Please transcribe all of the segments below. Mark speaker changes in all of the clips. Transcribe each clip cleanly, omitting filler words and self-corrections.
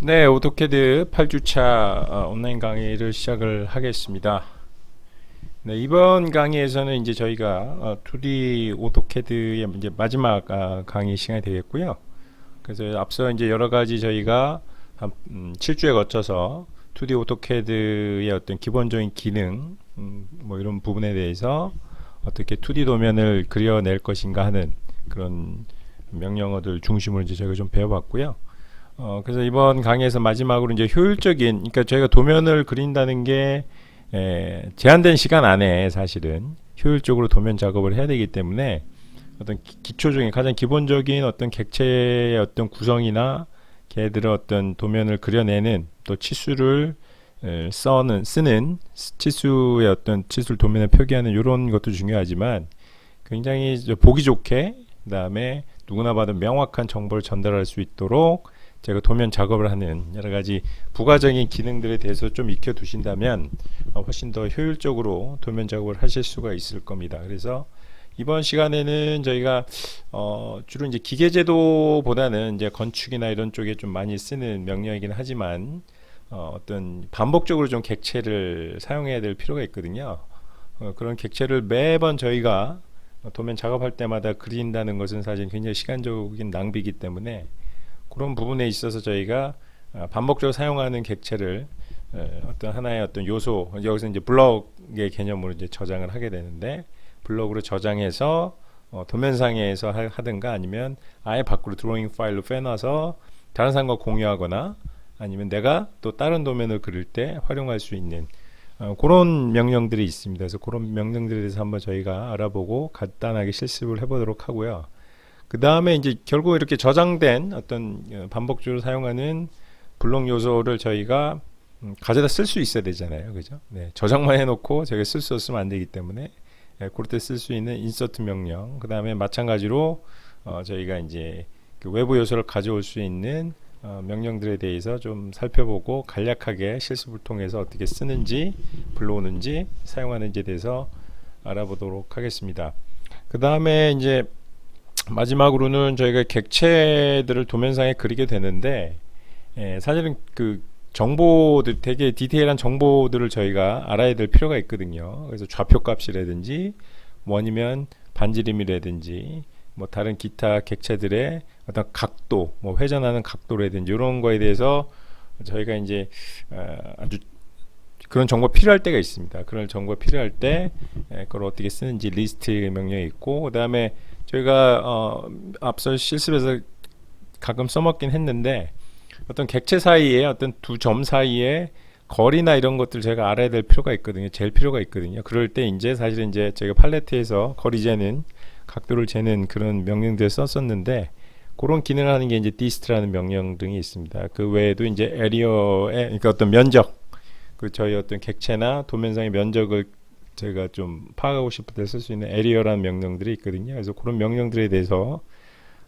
Speaker 1: 네, 오토캐드 8주차 온라인 강의를 시작을 하겠습니다. 네, 이번 강의에서는 이제 저희가 2D 오토캐드의 이제 마지막 강의 시간이 되겠고요. 그래서 앞서 이제 여러 가지 저희가 한 7주에 거쳐서 2D 오토캐드의 어떤 기본적인 기능, 뭐 이런 부분에 대해서 어떻게 2D 도면을 그려낼 것인가 하는 그런 명령어들 중심으로 이제 저희가 좀 배워봤고요. 그래서 이번 강의에서 마지막으로 이제 효율적인, 그러니까 저희가 도면을 그린다는 게 제한된 시간 안에 사실은 효율적으로 도면 작업을 해야 되기 때문에 어떤 기초적인 가장 기본적인 어떤 객체의 어떤 구성이나 걔들의 어떤 도면을 그려내는 또 치수를 쓰는 치수의 어떤 치수를 도면에 표기하는 이런 것도 중요하지만 굉장히 보기 좋게 그다음에 누구나 봐도 명확한 정보를 전달할 수 있도록 제가 도면 작업을 하는 여러 가지 부가적인 기능들에 대해서 좀 익혀 두신다면 훨씬 더 효율적으로 도면 작업을 하실 수가 있을 겁니다. 그래서 이번 시간에는 저희가 주로 이제 기계제도보다는 이제 건축이나 이런 쪽에 좀 많이 쓰는 명령이긴 하지만 어떤 반복적으로 좀 객체를 사용해야 될 필요가 있거든요. 그런 객체를 매번 저희가 도면 작업할 때마다 그린다는 것은 사실 굉장히 시간적인 낭비이기 때문에 그런 부분에 있어서 저희가 반복적으로 사용하는 객체를 어떤 하나의 어떤 요소, 여기서 이제 블럭의 개념으로 이제 저장을 하게 되는데 블럭으로 저장해서 도면상에서 하든가 아니면 아예 밖으로 드로잉 파일로 빼놔서 다른 사람과 공유하거나 아니면 내가 또 다른 도면을 그릴 때 활용할 수 있는 그런 명령들이 있습니다. 그래서 그런 명령들에 대해서 한번 저희가 알아보고 간단하게 실습을 해보도록 하고요. 그 다음에 이제 결국 이렇게 저장된 어떤 반복적으로 사용하는 블록 요소를 저희가 가져다 쓸 수 있어야 되잖아요. 그죠? 네, 저장만 해놓고 저희가 쓸 수 없으면 안 되기 때문에 그럴 때 쓸 수 있는 인서트 명령, 그 다음에 마찬가지로 저희가 이제 그 외부 요소를 가져올 수 있는 명령들에 대해서 좀 살펴보고 간략하게 실습을 통해서 어떻게 쓰는지, 불러오는지, 사용하는지에 대해서 알아보도록 하겠습니다. 그 다음에 이제 마지막으로는 저희가 객체들을 도면상에 그리게 되는데 사실은 그 정보들 되게 디테일한 정보들을 저희가 알아야 될 필요가 있거든요. 그래서 좌표 값이라든지 뭐 아니면 반지름이라든지 뭐 다른 기타 객체들의 어떤 각도, 뭐 회전하는 각도라든지 이런 거에 대해서 저희가 이제 아주 그런 정보가 필요할 때가 있습니다. 그런 정보가 필요할 때 그걸 어떻게 쓰는지 리스트 명령이 있고 그 다음에 저희가 앞서 실습에서 가끔 써먹긴 했는데 어떤 객체 사이에 어떤 두 점 사이에 거리나 이런 것들 제가 알아야 될 필요가 있거든요. 잴 필요가 있거든요. 그럴 때 이제 사실은 이제 저희가 팔레트에서 거리 재는 각도를 재는 그런 명령들을 썼었는데 그런 기능을 하는 게 이제 dist라는 명령 등이 있습니다. 그 외에도 이제 에리어의 그러니까 어떤 면적 그 저희 어떤 객체나 도면상의 면적을 제가 좀 파악하고 싶을 때 쓸 수 있는 에리어라는 명령들이 있거든요. 그래서 그런 명령들에 대해서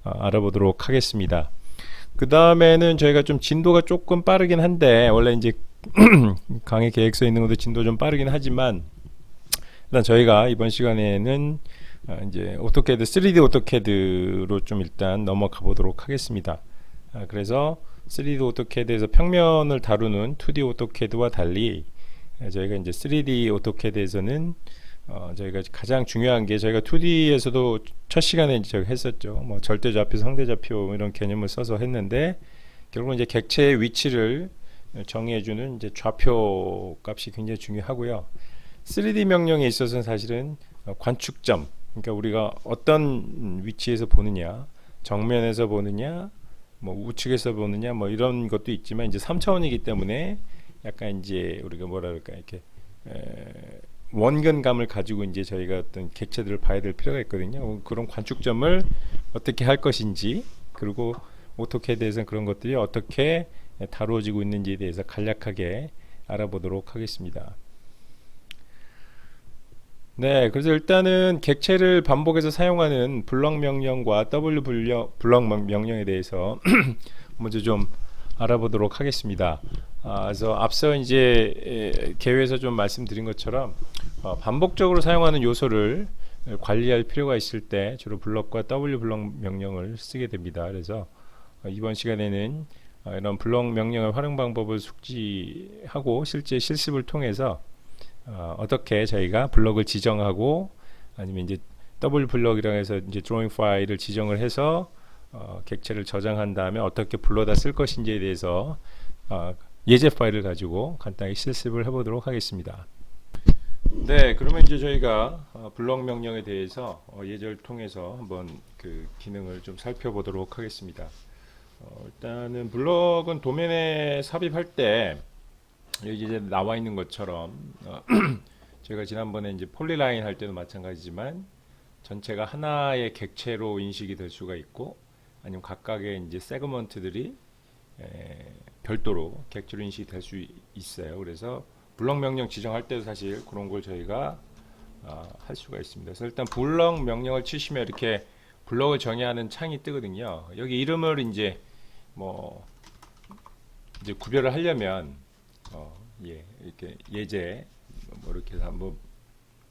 Speaker 1: 알아보도록 하겠습니다. 그 다음에는 저희가 좀 진도가 조금 빠르긴 한데 원래 이제 강의 계획서에 있는 것도 진도 좀 빠르긴 하지만 일단 저희가 이번 시간에는 이제 오토캐드 3D 오토캐드로 좀 일단 넘어가 보도록 하겠습니다. 그래서 3D 오토캐드에서 평면을 다루는 2D 오토캐드와 달리 저희가 이제 3D 오토캐드에서는 저희가 가장 중요한 게 저희가 2D에서도 첫 시간에 이제 했었죠. 뭐 절대좌표, 상대좌표 이런 개념을 써서 했는데 결국은 이제 객체의 위치를 정의해주는 이제 좌표 값이 굉장히 중요하고요. 3D 명령에 있어서는 사실은 관축점, 그러니까 우리가 어떤 위치에서 보느냐, 정면에서 보느냐, 뭐 우측에서 보느냐, 뭐 이런 것도 있지만 이제 3차원이기 때문에 약간 이제 우리가 뭐라 그럴까 이렇게 원근감을 가지고 이제 저희가 어떤 객체들을 봐야 될 필요가 있거든요. 그런 관축점을 어떻게 할 것인지 그리고 오토캐드에서는 그런 것들이 어떻게 다루어지고 있는지에 대해서 간략하게 알아보도록 하겠습니다. 네, 그래서 일단은 객체를 반복해서 사용하는 블럭 명령과 W 블럭 명령에 대해서 먼저 좀 알아보도록 하겠습니다. 그래서 앞서 이제 개요에서 좀 말씀드린 것처럼 반복적으로 사용하는 요소를 관리할 필요가 있을 때 주로 블럭과 W 블럭 명령을 쓰게 됩니다. 그래서 이번 시간에는 이런 블록 명령의 활용 방법을 숙지하고 실제 실습을 통해서 어떻게 저희가 블록을 지정하고 아니면 이제 더블 블록이라 해서 이제 드로잉 파일을 지정을 해서 객체를 저장한 다음에 어떻게 불러다 쓸 것인지에 대해서 예제 파일을 가지고 간단히 실습을 해보도록 하겠습니다. 네, 그러면 이제 저희가 블록 명령에 대해서 예제를 통해서 한번 그 기능을 좀 살펴보도록 하겠습니다. 일단은 블록은 도면에 삽입할 때 여기 이제 나와 있는 것처럼 제가 지난번에 이제 폴리라인 할 때도 마찬가지지만 전체가 하나의 객체로 인식이 될 수가 있고 아니면 각각의 이제 세그먼트들이 별도로 객체로 인식이 될 수 있어요. 그래서 블록 명령 지정할 때도 사실 그런 걸 저희가 할 수가 있습니다. 그래서 일단 블록 명령을 치시면 이렇게 블록을 정의하는 창이 뜨거든요. 여기 이름을 이제 이제 구별을 하려면 이렇게 예제 이렇게 해서 한번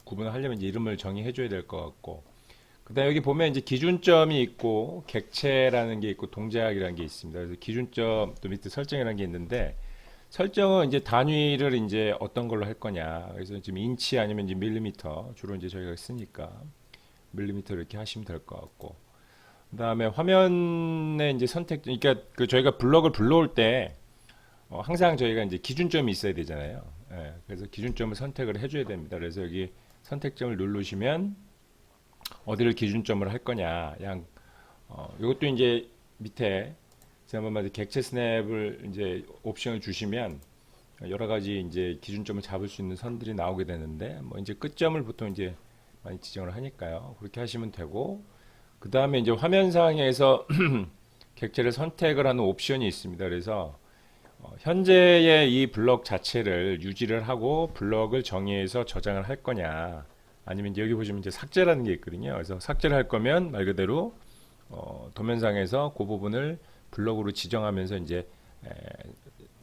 Speaker 1: 구분을 하려면 이제 이름을 정의해 줘야 될 것 같고, 그다음 여기 보면 이제 기준점이 있고 객체라는 게 있고 동작이라는 게 있습니다. 그래서 기준점 또 밑에 설정이라는 게 있는데, 설정은 이제 단위를 이제 어떤 걸로 할 거냐. 그래서 지금 인치 아니면 이제 밀리미터 주로 이제 저희가 쓰니까 밀리미터 이렇게 하시면 될 것 같고, 그다음에 화면에 이제 선택, 그러니까 그 저희가 블록을 불러올 때 항상 저희가 이제 기준점이 있어야 되잖아요. 그래서 기준점을 선택을 해줘야 됩니다. 그래서 여기 선택점을 누르시면 어디를 기준점을 할 거냐. 이것도 이제 밑에 지난번마다 객체 스냅을 이제 옵션을 주시면 여러 가지 이제 기준점을 잡을 수 있는 선들이 나오게 되는데, 이제 끝점을 보통 이제 많이 지정을 하니까요. 그렇게 하시면 되고, 그 다음에 이제 화면상에서 객체를 선택을 하는 옵션이 있습니다. 그래서 현재의 이 블록 자체를 유지를 하고 블록을 정의해서 저장을 할 거냐, 아니면 이제 여기 보시면 이제 삭제라는 게 있거든요. 그래서 삭제를 할 거면 말 그대로 도면상에서 그 부분을 블록으로 지정하면서 이제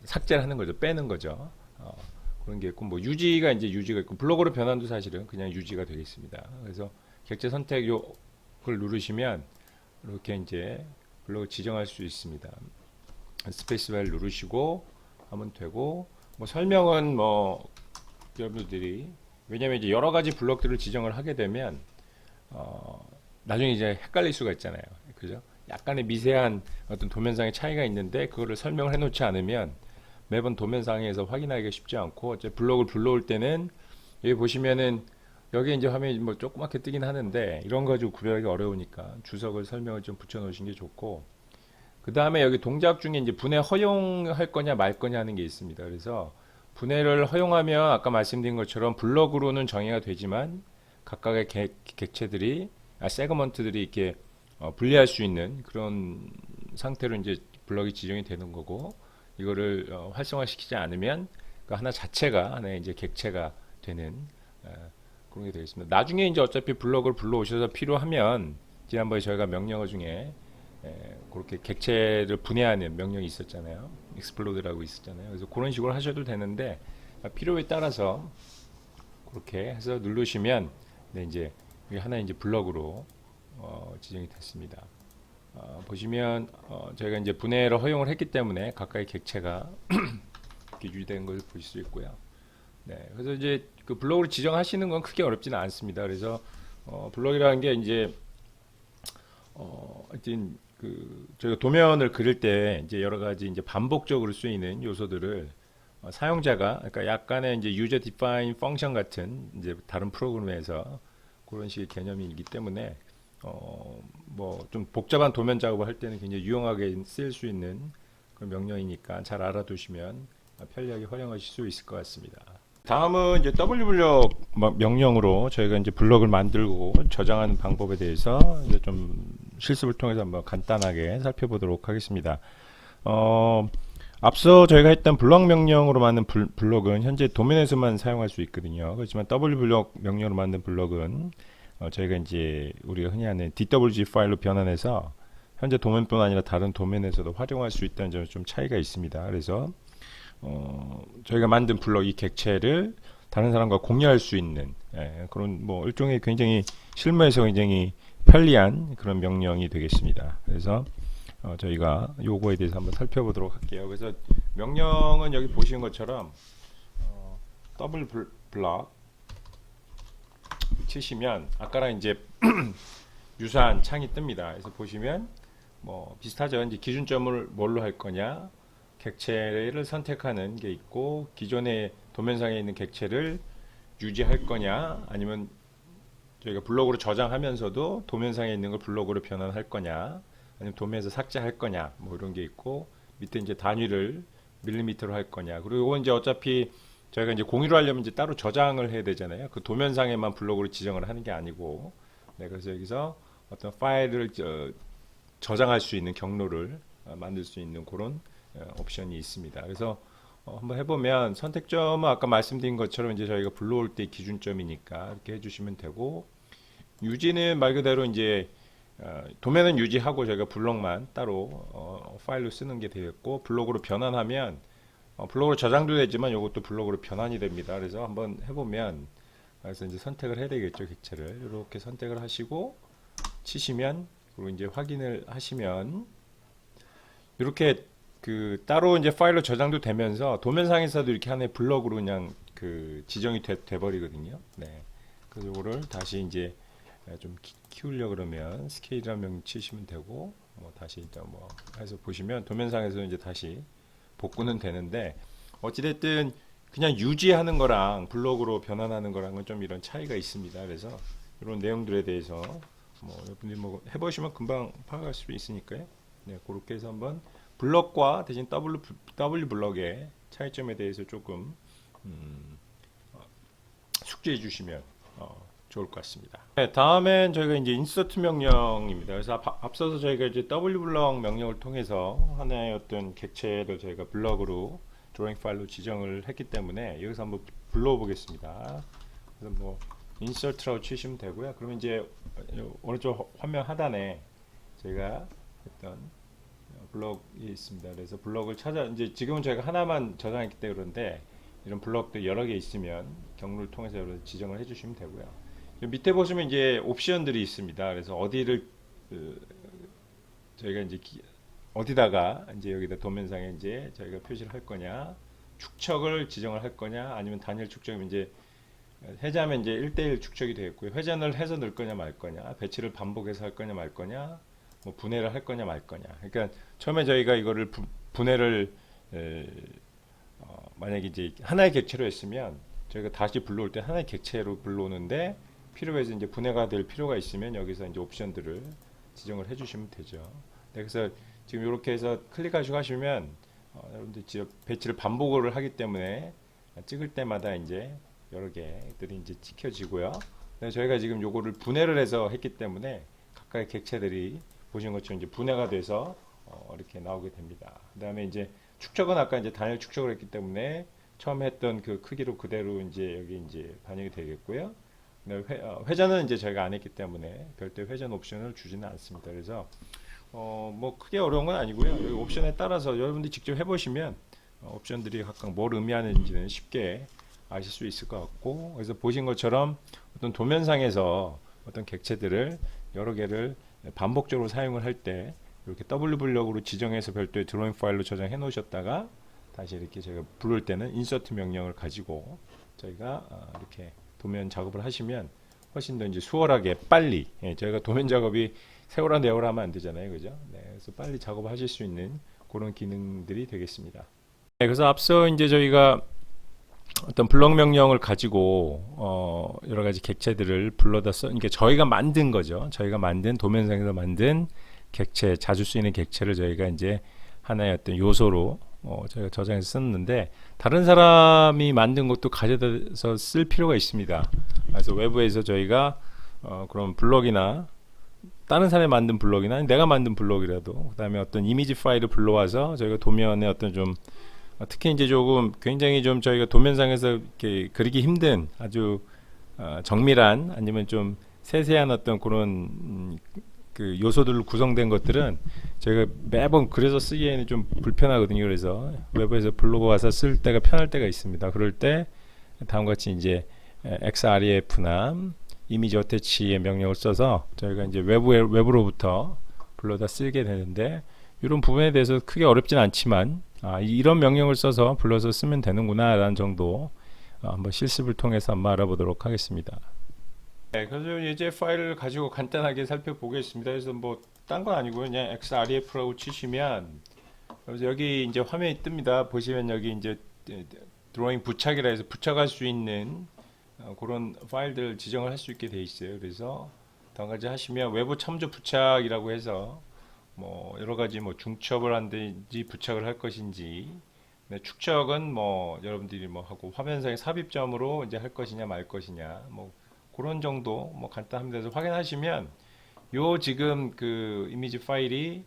Speaker 1: 삭제를 하는 거죠. 빼는 거죠. 그런 게 있고, 유지가 있고, 블록으로 변환도 사실은 그냥 유지가 되겠습니다. 그래서 객체 선택 요걸 누르시면 이렇게 이제 블록을 지정할 수 있습니다. 스페이스바를 누르시고 하면 되고, 설명은 여러분들이, 왜냐면 이제 여러 가지 블록들을 지정을 하게 되면 나중에 이제 헷갈릴 수가 있잖아요. 그죠? 약간의 미세한 어떤 도면상의 차이가 있는데 그거를 설명을 해 놓지 않으면 매번 도면상에서 확인하기가 쉽지 않고, 이제 블록을 불러올 때는 여기 보시면은 여기 이제 화면이 조그맣게 뜨긴 하는데 이런 거 가지고 구별하기 어려우니까 주석을 설명을 좀 붙여 놓으신 게 좋고, 그 다음에 여기 동작 중에 이제 분해 허용할 거냐 말 거냐 하는 게 있습니다. 그래서 분해를 허용하면 아까 말씀드린 것처럼 블록으로는 정의가 되지만 각각의 객체들이 세그먼트들이 이렇게 분리할 수 있는 그런 상태로 이제 블록이 지정이 되는 거고, 이거를 활성화시키지 않으면 그 하나 자체가 하나의 이제 객체가 되는 그런 게 되겠습니다. 나중에 이제 어차피 블록을 불러오셔서 필요하면, 지난번에 저희가 명령어 중에 그렇게 객체를 분해하는 명령이 있었잖아요. explod라고 있었잖아요. 그래서 그런 식으로 하셔도 되는데 필요에 따라서 그렇게 해서 누르시면 이제 이게 하나의 이제 블록으로 지정이 됐습니다. 보시면 저희가 이제 분해를 허용을 했기 때문에 각각의 객체가 이렇게 유지되는 것을 보실 수 있고요. 그래서 이제 그 블록을 지정하시는 건 크게 어렵지는 않습니다. 그래서 블록이라는 게 이제 하여튼 저희가 도면을 그릴 때 이제 여러 가지 이제 반복적으로 쓰이는 요소들을 사용자가, 그러니까 약간의 이제 user define function 같은 이제 다른 프로그램에서 그런 식의 개념이기 때문에 좀 복잡한 도면 작업을 할 때는 굉장히 유용하게 쓰일 수 있는 그런 명령이니까 잘 알아두시면 편리하게 활용하실 수 있을 것 같습니다. 다음은 이제 W블록 명령으로 저희가 이제 블록을 만들고 저장하는 방법에 대해서 이제 좀 실습을 통해서 한번 간단하게 살펴보도록 하겠습니다. 앞서 저희가 했던 블록 명령으로 만든 블록은 현재 도면에서만 사용할 수 있거든요. 그렇지만 W블록 명령으로 만든 블록은 저희가 이제 우리가 흔히 하는 DWG 파일로 변환해서 현재 도면뿐 아니라 다른 도면에서도 활용할 수 있다는 점에 좀 차이가 있습니다. 그래서 저희가 만든 블록 이 객체를 다른 사람과 공유할 수 있는 그런 일종의 굉장히 실무에서 굉장히 편리한 그런 명령이 되겠습니다. 그래서 저희가 요거에 대해서 한번 살펴보도록 할게요. 그래서 명령은 여기 보시는 것처럼 더블 블럭 치시면 아까랑 이제 유사한 창이 뜹니다. 그래서 보시면 뭐 비슷하죠. 이제 기준점을 뭘로 할 거냐, 객체를 선택하는 게 있고, 기존의 도면상에 있는 객체를 유지할 거냐, 아니면 저희가 블록으로 저장하면서도 도면상에 있는 걸 블록으로 변환할 거냐, 아니면 도면에서 삭제할 거냐, 뭐 이런 게 있고, 밑에 이제 단위를 밀리미터로 할 거냐. 그리고 이건 이제 어차피 저희가 이제 공유를 하려면 이제 따로 저장을 해야 되잖아요. 그 도면상에만 블록으로 지정을 하는 게 아니고, 네, 그래서 여기서 어떤 파일을 저장할 수 있는 경로를 만들 수 있는 그런 옵션이 있습니다. 그래서 한번 해보면 선택점은 아까 말씀드린 것처럼 이제 저희가 불러올 때 기준점이니까 이렇게 해주시면 되고, 유지는 말 그대로 이제 도면은 유지하고 저희가 블록만 따로 파일로 쓰는 게 되겠고, 블록으로 변환하면 블록으로 저장도 되지만 이것도 블록으로 변환이 됩니다. 그래서 한번 해보면, 그래서 이제 선택을 해야 되겠죠. 객체를 이렇게 선택을 하시고 치시면, 그리고 이제 확인을 하시면 이렇게 그 따로 이제 파일로 저장도 되면서 도면상에서도 이렇게 하나의 블럭으로 그냥 그 지정이 돼 버리거든요. 네. 그래서 이거를 다시 이제 좀 키우려 그러면 스케일이라는 명 치시면 되고, 뭐 다시 일단 뭐 해서 보시면 도면상에서 이제 다시 복구는 되는데, 어찌됐든 그냥 유지하는 거랑 블록으로 변환하는 거랑은 좀 이런 차이가 있습니다. 그래서 이런 내용들에 대해서 뭐 여러분들이 뭐 해보시면 금방 파악할 수 있으니까요. 네, 그렇게 해서 한번 블럭과 대신 W 블럭의 차이점에 대해서 조금 숙지해 주시면 좋을 것 같습니다. 네, 다음엔 저희가 이제 인서트 명령입니다. 그래서 앞서서 저희가 이제 W 블럭 명령을 통해서 하나의 어떤 객체를 저희가 블럭으로 드로잉 파일로 지정을 했기 때문에 여기서 한번 불러 보겠습니다. 그래서 뭐 인서트라고 치시면 되고요. 그러면 이제 오른쪽 화면 하단에 저희가 했던 블럭이 있습니다. 그래서 블럭을 이제 지금은 저희가 하나만 저장했기 때문에 그런데 이런 블럭도 여러 개 있으면 경로를 통해서 지정을 해주시면 되고요. 밑에 보시면 이제 옵션들이 있습니다. 그래서 어디를 저희가 이제 어디다가 이제 여기다 도면상에 이제 저희가 표시를 할 거냐, 축척을 지정을 할 거냐, 아니면 단일 축척이면 이제 회자면 이제 1대1 축척이 되겠고요. 회전을 해서 넣을 거냐 말 거냐, 배치를 반복해서 할 거냐 말 거냐, 뭐 분해를 할 거냐 말 거냐. 그러니까 처음에 저희가 이거를 분해를 만약에 이제 하나의 객체로 했으면 저희가 다시 불러올 때 하나의 객체로 불러오는데, 필요해서 이제 분해가 될 필요가 있으면 여기서 이제 옵션들을 지정을 해주시면 되죠. 네, 그래서 지금 이렇게 해서 클릭하시고 하시면 여러분들 배치를 반복을 하기 때문에 찍을 때마다 이제 여러 개들이 이제 찍혀지고요. 네, 저희가 지금 요거를 분해를 해서 했기 때문에 각각의 객체들이 보시는 것처럼 이제 분해가 돼서 이렇게 나오게 됩니다. 그 다음에 이제 축척은 아까 이제 단일 축척을 했기 때문에 처음 했던 그 크기로 그대로 이제 여기 이제 반영이 되겠고요. 회전은 이제 저희가 안 했기 때문에 별도의 회전 옵션을 주지는 않습니다. 그래서 뭐 크게 어려운 건 아니고요. 여기 옵션에 따라서 여러분들이 직접 해보시면 옵션들이 각각 뭘 의미하는지는 쉽게 아실 수 있을 것 같고, 그래서 보신 것처럼 어떤 도면상에서 어떤 객체들을 여러 개를 반복적으로 사용을 할 때 이렇게 W 블럭으로 지정해서 별도의 드로잉 파일로 저장해 놓으셨다가 다시 이렇게 저희가 부를 때는 인서트 명령을 가지고 저희가 이렇게 도면 작업을 하시면 훨씬 더 이제 수월하게 빨리, 저희가 도면 작업이 세월아 내월아 하면 안 되잖아요, 그죠? 네, 그래서 빨리 작업하실 수 있는 그런 기능들이 되겠습니다. 네, 그래서 앞서 이제 저희가 어떤 블럭 명령을 가지고 여러 가지 객체들을 불러다 그러니까 저희가 만든 거죠. 저희가 만든 도면상에서 만든 객체, 자주 쓰이는 객체를 저희가 이제 하나의 어떤 요소로 저희가 저장해서 썼는데, 다른 사람이 만든 것도 가져다서 쓸 필요가 있습니다. 그래서 외부에서 저희가 그런 블럭이나 다른 사람이 만든 블럭이나 내가 만든 블럭이라도, 그 다음에 어떤 이미지 파일을 불러와서 저희가 도면에 어떤 좀 특히 이제 조금 굉장히 좀 저희가 도면상에서 이렇게 그리기 힘든 아주 정밀한 아니면 좀 세세한 어떤 그런 그 요소들로 구성된 것들은 저희가 매번 그래서 쓰기에는 좀 불편하거든요. 그래서 외부에서 불러고 와서 쓸 때가 편할 때가 있습니다. 그럴 때 다음과 같이 이제 XREF나 이미지 어태치의 명령을 써서 저희가 이제 외부로부터 불러다 쓰게 되는데, 이런 부분에 대해서 크게 어렵진 않지만 이런 명령을 써서 불러서 쓰면 되는구나 라는 정도 한번 실습을 통해서 한번 알아보도록 하겠습니다. 네, 그래서 이제 파일을 가지고 간단하게 살펴보겠습니다. 그래서 뭐 딴 건 아니고요. 그냥 xref라고 치시면 그래서 여기 이제 화면이 뜹니다. 보시면 여기 이제 드로잉 부착이라 해서 부착할 수 있는 그런 파일들을 지정을 할 수 있게 돼 있어요. 그래서 다음 가지 하시면 외부 참조 부착이라고 해서 뭐 여러 가지 뭐 중첩을 한든지 부착을 할 것인지, 네, 축척은 뭐 여러분들이 뭐 하고 화면상의 삽입점으로 이제 할 것이냐 말 것이냐 뭐 그런 정도 뭐 간단합니다. 그래서 확인하시면 요 지금 그 이미지 파일이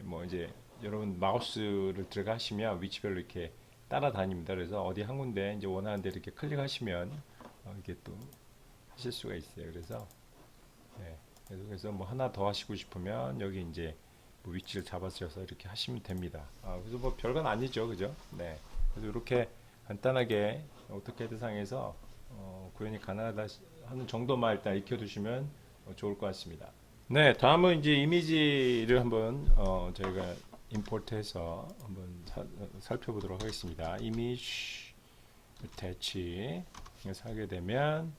Speaker 1: 뭐 이제 여러분 마우스를 들어가시면 위치별로 이렇게 따라다닙니다. 그래서 어디 한 군데 이제 원하는 데 이렇게 클릭하시면 이게 또 하실 수가 있어요. 그래서 네, 그래서 뭐 하나 더 하시고 싶으면 여기 이제 뭐 위치를 잡아서 이렇게 하시면 됩니다. 그래서 뭐 별건 아니죠, 그죠? 네, 그래서 이렇게 간단하게 오토캐드 상에서 구현이 가능하다 하는 정도만 일단 익혀두시면 좋을 것 같습니다. 네, 다음은 이제 이미지를 한번 저희가 임포트해서 한번 살펴보도록 하겠습니다. 이미지 attach 하게 되면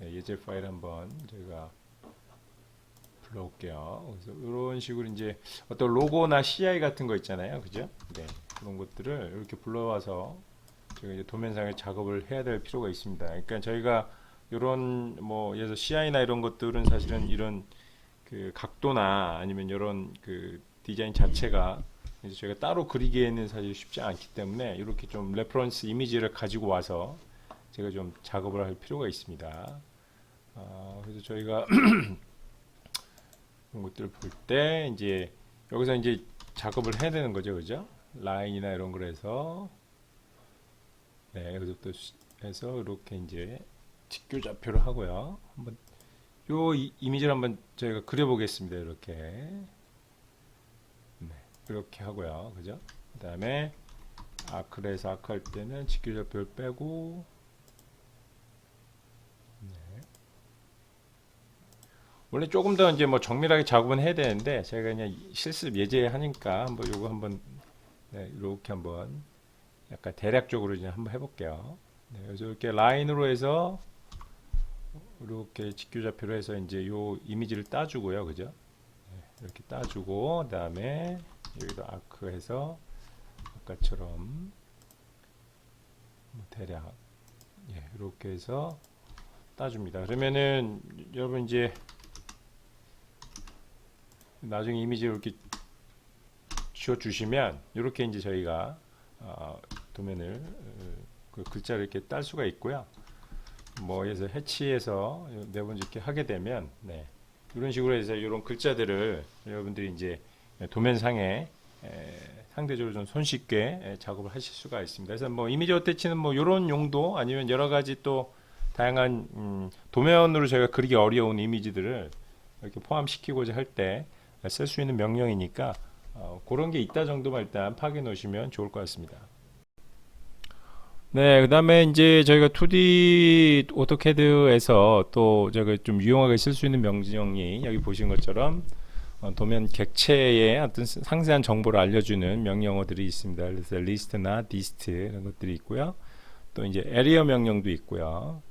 Speaker 1: 예제 파일 한번 저희가 불러올게요. 그래서 이런 식으로 이제 어떤 로고나 CI 같은 거 있잖아요, 그죠? 네, 그런 것들을 이렇게 불러와서 저희가 이제 도면상에 작업을 해야 될 필요가 있습니다. 그러니까 저희가 이런 뭐 예를 들어 CI나 이런 것들은 사실은 이런 그 각도나 아니면 이런 그 디자인 자체가 이제 저희가 따로 그리기에는 사실 쉽지 않기 때문에 이렇게 좀 레퍼런스 이미지를 가지고 와서 제가 좀 작업을 할 필요가 있습니다. 그래서 저희가 이런 것들을 볼 때 이제 여기서 이제 작업을 해야 되는 거죠, 그죠? 라인이나 이런 걸 해서 네, 여기서부터 해서 이렇게 이제 직교 좌표를 하고요. 한번 요 이미지를 한번 저희가 그려보겠습니다. 이렇게 네, 이렇게 하고요, 그죠? 그 다음에 아크를 해서 아크 할 때는 직교 좌표를 빼고 네. 원래 조금 더 이제 뭐 정밀하게 작업은 해야 되는데 제가 그냥 실습 예제하니까 한번 요거 한번 네, 이렇게 한번 약간 대략적으로 이제 한번 해볼게요. 네, 그래서 이렇게 라인으로 해서 이렇게 직교 좌표로 해서 이제 요 이미지를 따주고요, 그죠? 네, 이렇게 따주고 그다음에 여기도 아크 해서 아까처럼 뭐 대략 이렇게 해서 따줍니다. 그러면은 여러분 이제 나중에 이미지를 이렇게 지워 주시면 이렇게 이제 저희가 도면을 그 글자를 이렇게 딸 수가 있고요. 뭐 그래서 해치해서 네번 이렇게 하게 되면 네, 이런 식으로 해서 이런 글자들을 여러분들이 이제 도면상에 상대적으로 좀 손쉽게 작업을 하실 수가 있습니다. 그래서 뭐 이미지 어태치는 뭐 이런 용도 아니면 여러 가지 또 다양한 도면으로 저희가 그리기 어려운 이미지들을 이렇게 포함시키고자 할 때 쓸 수 있는 명령이니까 그런 게 있다 정도만 일단 파악해 놓으시면 좋을 것 같습니다. 네, 그 다음에 이제 저희가 2D 오토캐드에서 또 제가 좀 유용하게 쓸 수 있는 명령이 여기 보신 것처럼 도면 객체의 어떤 상세한 정보를 알려주는 명령어들이 있습니다. 그래서 리스트나 디스트 이런 것들이 있고요. 또 이제 에리어 명령도 있고요.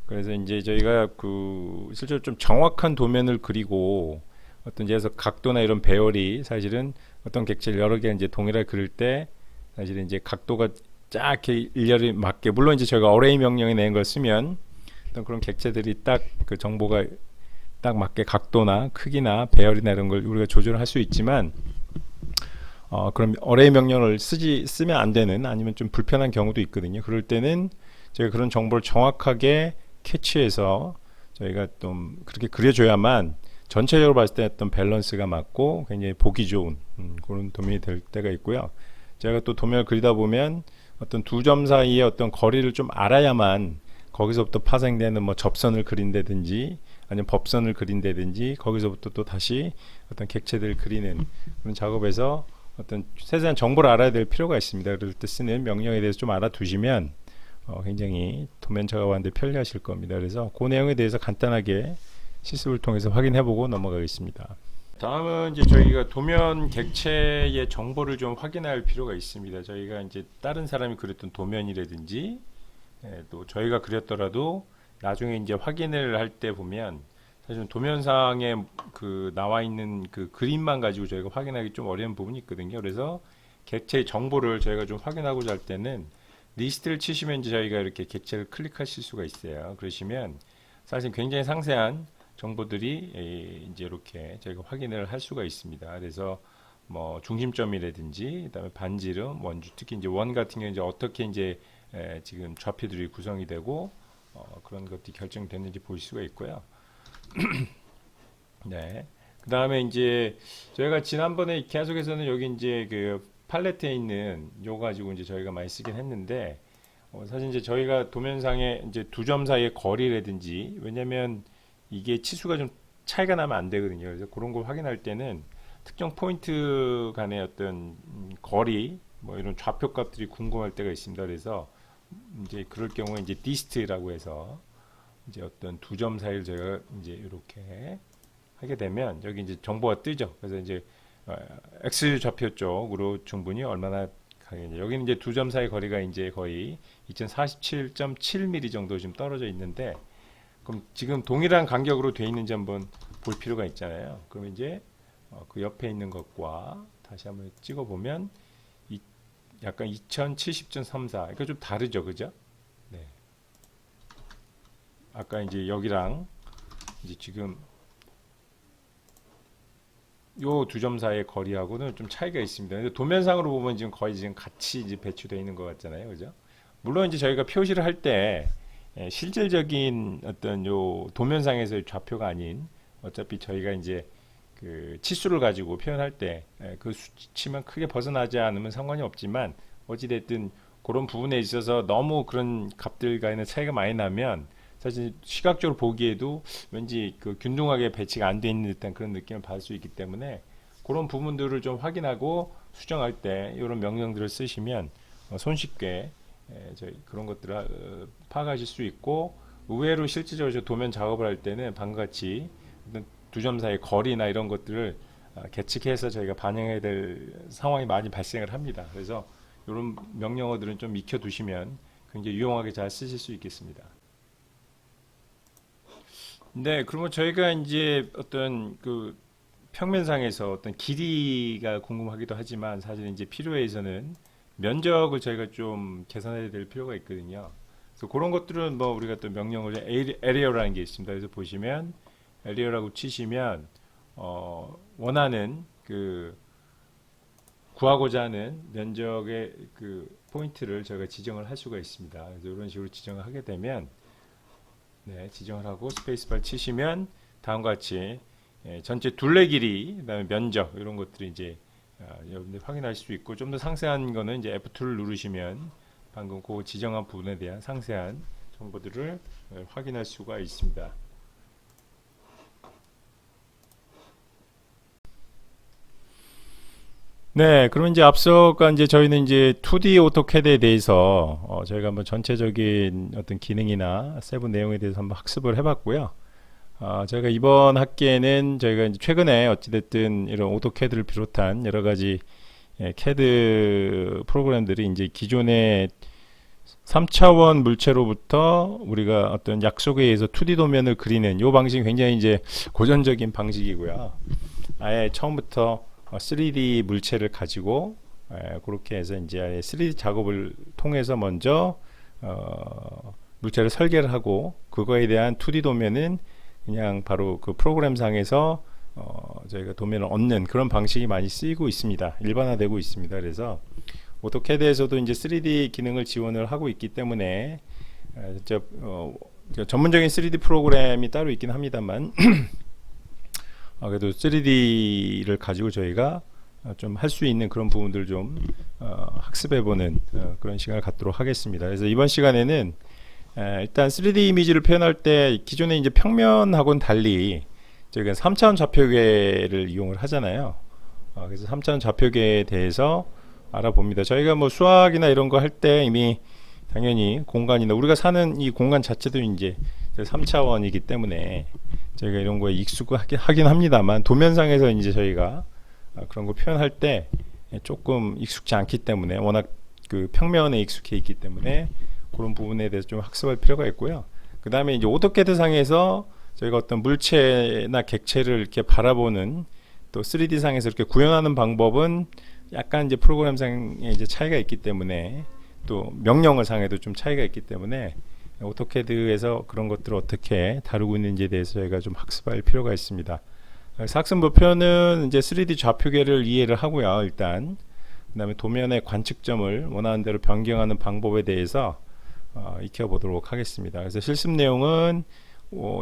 Speaker 1: 그래서 이제 저희가 그 실제로 좀 정확한 도면을 그리고 어떤 이제 각도나 이런 배열이 사실은 어떤 객체를 여러 개 이제 동일하게 그릴 때 사실은 이제 각도가 쫙 이렇게 일렬에 맞게 물론 이제 저희가 어레이 명령에 낸 걸 쓰면 어떤 그런 객체들이 딱 그 정보가 딱 맞게 각도나 크기나 배열이나 이런 걸 우리가 조절할 수 있지만 그럼 어레이 명령을 쓰면 안 되는 아니면 좀 불편한 경우도 있거든요. 그럴 때는 저희가 그런 정보를 정확하게 캐치해서 저희가 좀 그렇게 그려줘야만 전체적으로 봤을 때 어떤 밸런스가 맞고 굉장히 보기 좋은 그런 도면이 될 때가 있고요. 제가 또 도면을 그리다 보면 어떤 두 점 사이의 어떤 거리를 좀 알아야만 거기서부터 파생되는 뭐 접선을 그린다든지 아니면 법선을 그린다든지 거기서부터 또 다시 어떤 객체들을 그리는 그런 작업에서 어떤 세세한 정보를 알아야 될 필요가 있습니다. 그럴 때 쓰는 명령에 대해서 좀 알아두시면 굉장히 도면 작업하는데 편리하실 겁니다. 그래서 그 내용에 대해서 간단하게 실습을 통해서 확인해보고 넘어가겠습니다. 다음은 이제 저희가 도면 객체의 정보를 좀 확인할 필요가 있습니다. 저희가 이제 다른 사람이 그렸던 도면이라든지 또 저희가 그렸더라도 나중에 이제 확인을 할 때 보면 사실 도면상에 그 나와 있는 그 그림만 가지고 저희가 확인하기 좀 어려운 부분이 있거든요. 그래서 객체의 정보를 저희가 좀 확인하고자 할 때는 리스트를 치시면 이제 저희가 이렇게 객체를 클릭하실 수가 있어요. 그러시면 사실 굉장히 상세한 정보들이 이제 이렇게 저희가 확인을 할 수가 있습니다. 그래서 뭐 중심점이라든지 그다음에 반지름, 원주, 특히 이제 원 같은 경우 이제 어떻게 이제 지금 좌표들이 구성이 되고 그런 것들이 결정됐는지 볼 수가 있고요. 네. 그다음에 이제 저희가 지난번에 계속해서는 여기 이제 그 팔레트에 있는 요 가지고 이제 저희가 많이 쓰긴 했는데 사실 이제 저희가 도면상에 이제 두 점 사이의 거리라든지 왜냐면 이게 치수가 좀 차이가 나면 안 되거든요. 그래서 그런 걸 확인할 때는 특정 포인트 간의 어떤 거리 뭐 이런 좌표 값들이 궁금할 때가 있습니다. 그래서 이제 그럴 경우에 이제 디스트라고 해서 이제 어떤 두 점 사이를 저희가 이제 이렇게 하게 되면 여기 이제 정보가 뜨죠. 그래서 이제 X 좌표 쪽으로 충분히 얼마나 가겠냐. 여기는 이제 두 점 사이 거리가 이제 거의 2047.7mm 정도 지금 떨어져 있는데 그럼 지금 동일한 간격으로 돼 있는지 한번 볼 필요가 있잖아요. 그럼 이제 그 옆에 있는 것과 다시 한번 찍어 보면 약간 2070.34. 그러니까 좀 다르죠, 그죠? 네. 아까 이제 여기랑 이제 지금 요 두 점 사이의 거리하고는 좀 차이가 있습니다. 근데 도면상으로 보면 지금 거의 지금 같이 이제 배치되어 있는 것 같잖아요, 그죠? 물론 이제 저희가 표시를 할 때 실질적인 어떤 요 도면상에서의 좌표가 아닌 어차피 저희가 이제 그 치수를 가지고 표현할 때 그 수치만 크게 벗어나지 않으면 상관이 없지만 어찌됐든 그런 부분에 있어서 너무 그런 값들과의 차이가 많이 나면 사실 시각적으로 보기에도 왠지 그 균등하게 배치가 안 돼 있는 듯한 그런 느낌을 받을 수 있기 때문에 그런 부분들을 좀 확인하고 수정할 때 이런 명령들을 쓰시면 손쉽게 저희 그런 것들을 파악하실 수 있고 의외로 실질적으로 도면 작업을 할 때는 방금 같이 두 점 사이의 거리나 이런 것들을 계측해서 저희가 반영해야 될 상황이 많이 발생을 합니다. 그래서 이런 명령어들은 좀 익혀 두시면 굉장히 유용하게 잘 쓰실 수 있겠습니다. 네, 그러면 저희가 이제 어떤 그 평면상에서 어떤 길이가 궁금하기도 하지만 사실 이제 필요에 의해서는 면적을 저희가 좀 계산해야 될 필요가 있거든요. 그래서 그런 것들은 뭐 우리가 또 명령을 에리어라는 게 있습니다. 그래서 보시면 에리어라고 치시면 원하는 그 구하고자 하는 면적의 그 포인트를 저희가 지정을 할 수가 있습니다. 그래서 이런 식으로 지정을 하게 되면 네, 지정을 하고 스페이스바를 치시면 다음과 같이 전체 둘레 길이, 그다음에 면적 이런 것들이 이제 여러분들 확인할 수 있고 좀 더 상세한 거는 이제 F2를 누르시면 방금 그 지정한 부분에 대한 상세한 정보들을 확인할 수가 있습니다. 네, 그러면 이제 앞서가 이제 저희는 이제 2D 오토캐드에 대해서 저희가 한번 전체적인 어떤 기능이나 세부 내용에 대해서 한번 학습을 해봤고요. 저희가 이번 학기에는 저희가 이제 최근에 어찌됐든 이런 오토캐드를 비롯한 여러 가지 캐드 프로그램들이 이제 기존의 3차원 물체로부터 우리가 어떤 약속에 의해서 2D 도면을 그리는 이 방식이 굉장히 이제 고전적인 방식이고요. 아예 처음부터 3D 물체를 가지고 그렇게 해서 이제 3D 작업을 통해서 먼저 물체를 설계를 하고 그거에 대한 2D 도면은 그냥 바로 그 프로그램상에서 저희가 도면을 얻는 그런 방식이 많이 쓰이고 있습니다. 일반화되고 있습니다. 그래서 오토캐드에서도 이제 3D 기능을 지원을 하고 있기 때문에 진짜 전문적인 3D 프로그램이 따로 있긴 합니다만 그래도 3D를 가지고 저희가 좀 할 수 있는 그런 부분들 좀 학습해보는 그런 시간을 갖도록 하겠습니다. 그래서 이번 시간에는 일단 3D 이미지를 표현할 때 기존에 이제 평면하고는 달리 저희가 3차원 좌표계를 이용을 하잖아요. 그래서 3차원 좌표계에 대해서 알아봅니다. 저희가 뭐 수학이나 이런 거 할 때 이미 당연히 공간이나 우리가 사는 이 공간 자체도 이제 3차원이기 때문에 저희가 이런 거에 익숙하긴 합니다만 도면상에서 이제 저희가 그런 거 표현할 때 조금 익숙지 않기 때문에 워낙 그 평면에 익숙해 있기 때문에 그런 부분에 대해서 좀 학습할 필요가 있고요. 그 다음에 이제 오토캐드 상에서 저희가 어떤 물체나 객체를 이렇게 바라보는 또 3D 상에서 이렇게 구현하는 방법은 약간 이제 프로그램상에 이제 차이가 있기 때문에 또 명령어 상에도 좀 차이가 있기 때문에 오토캐드에서 그런 것들을 어떻게 다루고 있는지에 대해서 저희가 좀 학습할 필요가 있습니다. 그래서 학습 목표는 이제 3D 좌표계를 이해를 하고요. 일단 그 다음에 도면의 관측점을 원하는 대로 변경하는 방법에 대해서 익혀보도록 하겠습니다. 그래서 실습 내용은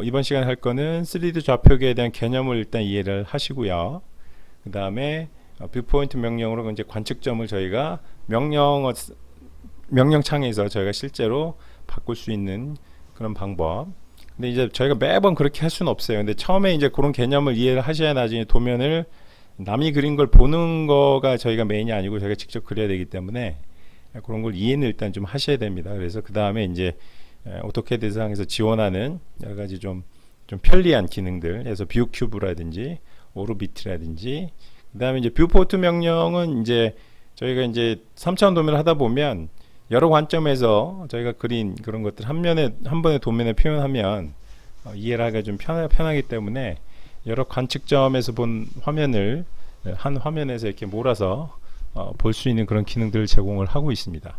Speaker 1: 이번 시간에 할 거는 3D 좌표계에 대한 개념을 일단 이해를 하시고요. 그 다음에 뷰포인트 명령으로 이제 관측점을 저희가 명령창에서 저희가 실제로 바꿀 수 있는 그런 방법. 근데 이제 저희가 매번 그렇게 할 수는 없어요. 근데 처음에 이제 그런 개념을 이해를 하셔야 나중에 도면을 남이 그린 걸 보는 거가 저희가 메인이 아니고 저희가 직접 그려야 되기 때문에 그런 걸 이해는 일단 좀 하셔야 됩니다. 그래서 그 다음에 이제 오토캐드 상에서 지원하는 여러 가지 좀 편리한 기능들, 그래서 뷰 큐브라든지 오르비트라든지, 그 다음에 이제 뷰포트 명령은 이제 저희가 이제 3차원 도면을 하다 보면 여러 관점에서 저희가 그린 그런 것들 한 번에 도면에 표현하면 이해를 하기가 좀 편하기 때문에 여러 관측점에서 본 화면을 한 화면에서 이렇게 몰아서 볼 수 있는 그런 기능들을 제공을 하고 있습니다.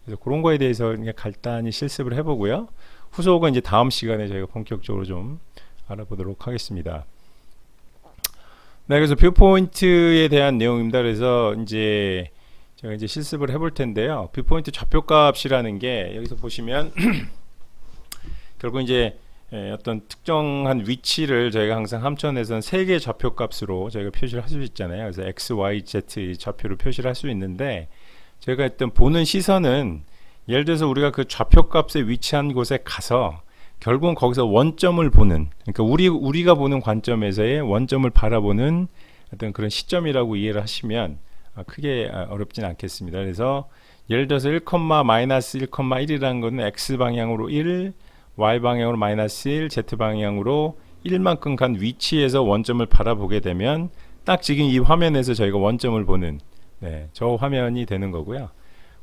Speaker 1: 그래서 그런 거에 대해서 간단히 실습을 해보고요. 후속은 이제 다음 시간에 저희가 본격적으로 좀 알아보도록 하겠습니다. 네, 그래서 뷰포인트에 대한 내용입니다. 그래서 이제 제가 이제 실습을 해볼 텐데요. 뷰포인트 좌표값이라는 게 여기서 보시면 결국 이제 어떤 특정한 위치를 저희가 항상 함천에서는 세 개의 좌표값으로 저희가 표시를 할 수 있잖아요. 그래서 x, y, z 좌표로 표시를 할 수 있는데 저희가 일단 보는 시선은 예를 들어서 우리가 그 좌표값에 위치한 곳에 가서 결국은 거기서 원점을 보는, 그러니까 우리가 보는 관점에서의 원점을 바라보는 어떤 그런 시점이라고 이해를 하시면 크게 어렵진 않겠습니다. 그래서 예를 들어서 1, 마이너스 1,1이라는 것은 x 방향으로 1, y 방향으로 마이너스 1, z 방향으로 1만큼 간 위치에서 원점을 바라보게 되면 딱 지금 이 화면에서 저희가 원점을 보는 저 화면이 되는 거고요.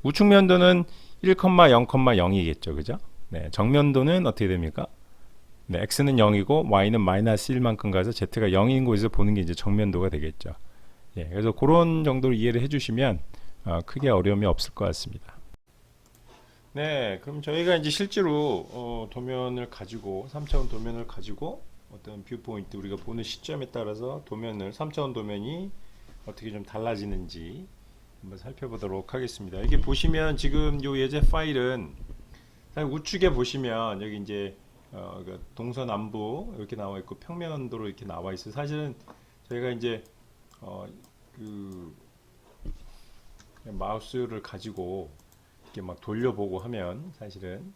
Speaker 1: 우측면도는 1,0,0이겠죠. 그죠? 네, 정면도는 어떻게 됩니까? 네, x는 0이고 y는 마이너스 1만큼 가서 z가 0인 곳에서 보는 게 이제 정면도가 되겠죠. 예, 그래서 그런 정도로 이해를 해주시면 크게 어려움이 없을 것 같습니다. 네, 그럼 저희가 이제 실제로 도면을 가지고 3차원 도면을 가지고 어떤 뷰포인트 우리가 보는 시점에 따라서 도면을 3차원 도면이 어떻게 좀 달라지는지 한번 살펴보도록 하겠습니다. 이렇게 보시면 지금 요 예제 파일은 우측에 보시면 여기 이제 동서남북 이렇게 나와 있고 평면도로 이렇게 나와 있어요. 사실은 저희가 이제 그 마우스를 가지고 이렇게 막 돌려보고 하면 사실은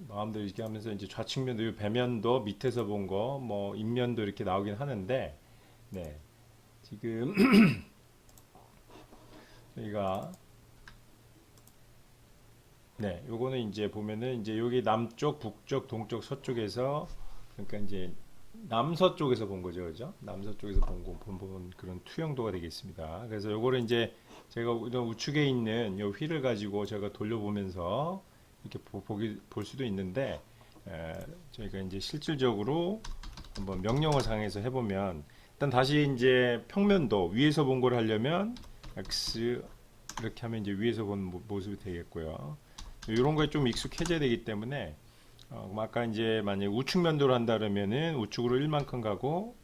Speaker 1: 마음대로 이렇게 하면서 이제 좌측면도 배면도 밑에서 본 거 뭐 인면도 이렇게 나오긴 하는데 지금 저희가 요거는 이제 보면은 이제 여기 남쪽, 북쪽, 동쪽, 서쪽에서 그러니까 이제 남서쪽에서 본 거죠, 그죠? 남서쪽에서 본 그런 투영도가 되겠습니다. 그래서 요거를 이제 제가 이런 우측에 있는 요 휠을 가지고 제가 돌려보면서 이렇게 볼 수도 있는데 저희가 이제 실질적으로 한번 명령어 상에서 해보면 일단 다시 이제 평면도 위에서 본 걸 하려면 x 이렇게 하면 이제 위에서 본 모습이 되겠고요. 이런 거에 좀 익숙해져야 되기 때문에 아까 이제 만약 우측면도로 한다 그러면은 우측으로 1만큼 가고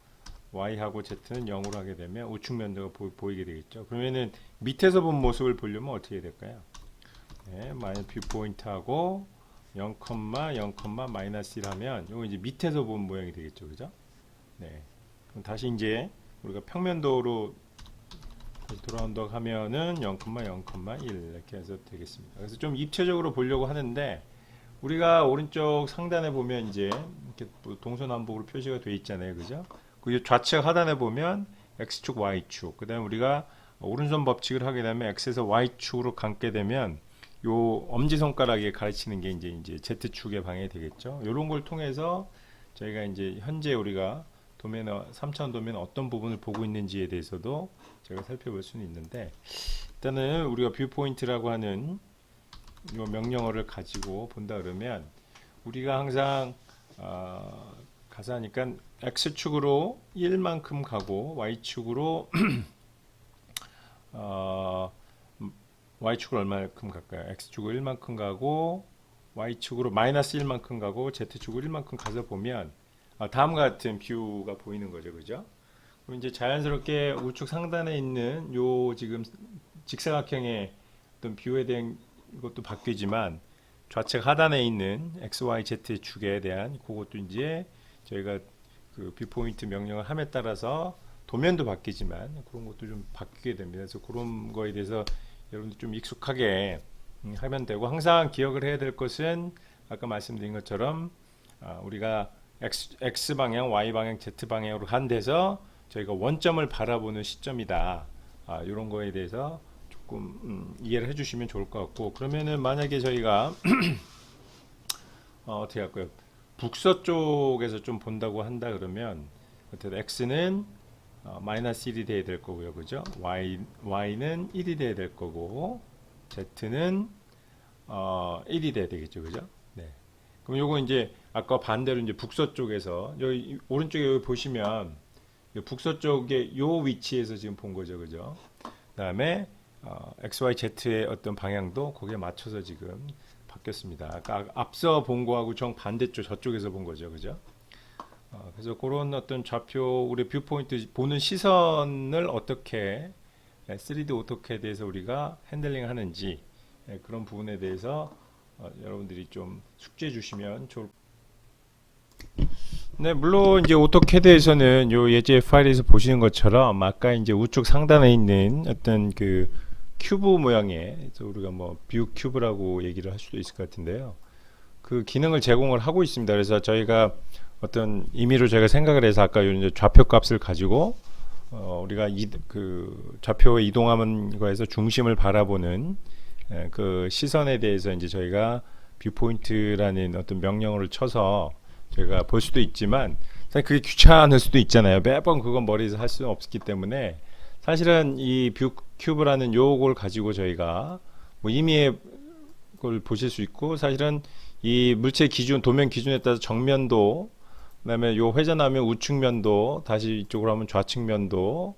Speaker 1: y하고 z는 0으로 하게 되면 우측면도가 보이게 되겠죠. 그러면은 밑에서 본 모습을 보려면 어떻게 해야 될까요? 만약 뷰 포인트하고 0, 마이너스 1 하면 이거 이제 밑에서 본 모양이 되겠죠. 그죠? 그럼 다시 이제 우리가 평면도로 돌아온다고 하면은 0,0,1 이렇게 해서 되겠습니다. 그래서 좀 입체적으로 보려고 하는데 우리가 오른쪽 상단에 보면 이제 이렇게 동서남북으로 표시가 되어 있잖아요. 그죠? 그 좌측 하단에 보면 X축, Y축. 그 다음에 우리가 오른손 법칙을 하게 되면 X에서 Y축으로 감게 되면 요 엄지손가락에 가르치는 게 이제 Z축의 방향이 되겠죠. 이런 걸 통해서 저희가 이제 현재 우리가 도면 3차원 도면 어떤 부분을 보고 있는지에 대해서도 제가 살펴볼 수는 있는데, 일단은 우리가 뷰 포인트라고 하는 이 명령어를 가지고 본다 그러면 우리가 항상 가서 하니까 x축으로 1만큼 가고 y축으로 y축으로 얼마만큼 갈까요? x축으로 1만큼 가고 y축으로 마이너스 1만큼 가고 z축으로 1만큼 가서 보면 다음과 같은 뷰가 보이는 거죠. 그죠? 그럼 이제 자연스럽게 우측 상단에 있는 요 지금 직사각형의 어떤 뷰에 대한 것도 바뀌지만 좌측 하단에 있는 x, y, z 축에 대한 그것도 이제 저희가 그 뷰 포인트 명령을 함에 따라서 도면도 바뀌지만 그런 것도 좀 바뀌게 됩니다. 그래서 그런 거에 대해서 여러분들 좀 익숙하게 하면 되고, 항상 기억을 해야 될 것은 아까 말씀드린 것처럼 우리가 X 방향, Y 방향, Z 방향으로 한 데서 저희가 원점을 바라보는 시점이다. 이런 거에 대해서 조금 이해를 해주시면 좋을 것 같고, 그러면은 만약에 저희가 어떻게 할까요? 북서쪽에서 좀 본다고 한다 그러면 어쨌든 X는 마이너스 1이 돼야 될 거고요, 그죠? Y는 1이 돼야 될 거고, Z는 1이 돼야 되겠죠, 그죠? 네. 그럼 요거 이제 아까 반대로 이제 북서쪽에서 여기 오른쪽에 여기 보시면 북서쪽의 요 위치에서 지금 본 거죠, 그죠? 그다음에 X, Y, Z의 어떤 방향도 거기에 맞춰서 지금 바뀌었습니다. 아까 앞서 본 거하고 정 반대쪽 저쪽에서 본 거죠, 그죠? 그래서 그런 어떤 좌표 우리 뷰 포인트 보는 시선을 어떻게 3D 오토캐드에서 우리가 핸들링 하는지 그런 부분에 대해서 여러분들이 좀 숙지해 주시면 좋을. 네, 물론 이제 오토캐드에서는 요 예제 파일에서 보시는 것처럼 아까 이제 우측 상단에 있는 어떤 그 큐브 모양의, 그래서 우리가 뭐 뷰 큐브라고 얘기를 할 수도 있을 것 같은데요. 그 기능을 제공을 하고 있습니다. 그래서 저희가 어떤 임의로 저희가 생각을 해서 아까 이제 좌표 값을 가지고 우리가 그 좌표에 이동하는 거에서 중심을 바라보는 그 시선에 대해서 이제 저희가 뷰 포인트라는 어떤 명령어를 쳐서 저희가 볼 수도 있지만 사실 그게 귀찮을 수도 있잖아요. 매번 그건 머리에서 할 수는 없기 때문에 사실은 이 뷰 큐브라는 요걸 가지고 저희가 뭐 임의의 걸 보실 수 있고, 사실은 이 물체 기준 도면 기준에 따라서 정면도, 그다음에 요 회전하면 우측면도, 다시 이쪽으로 하면 좌측면도,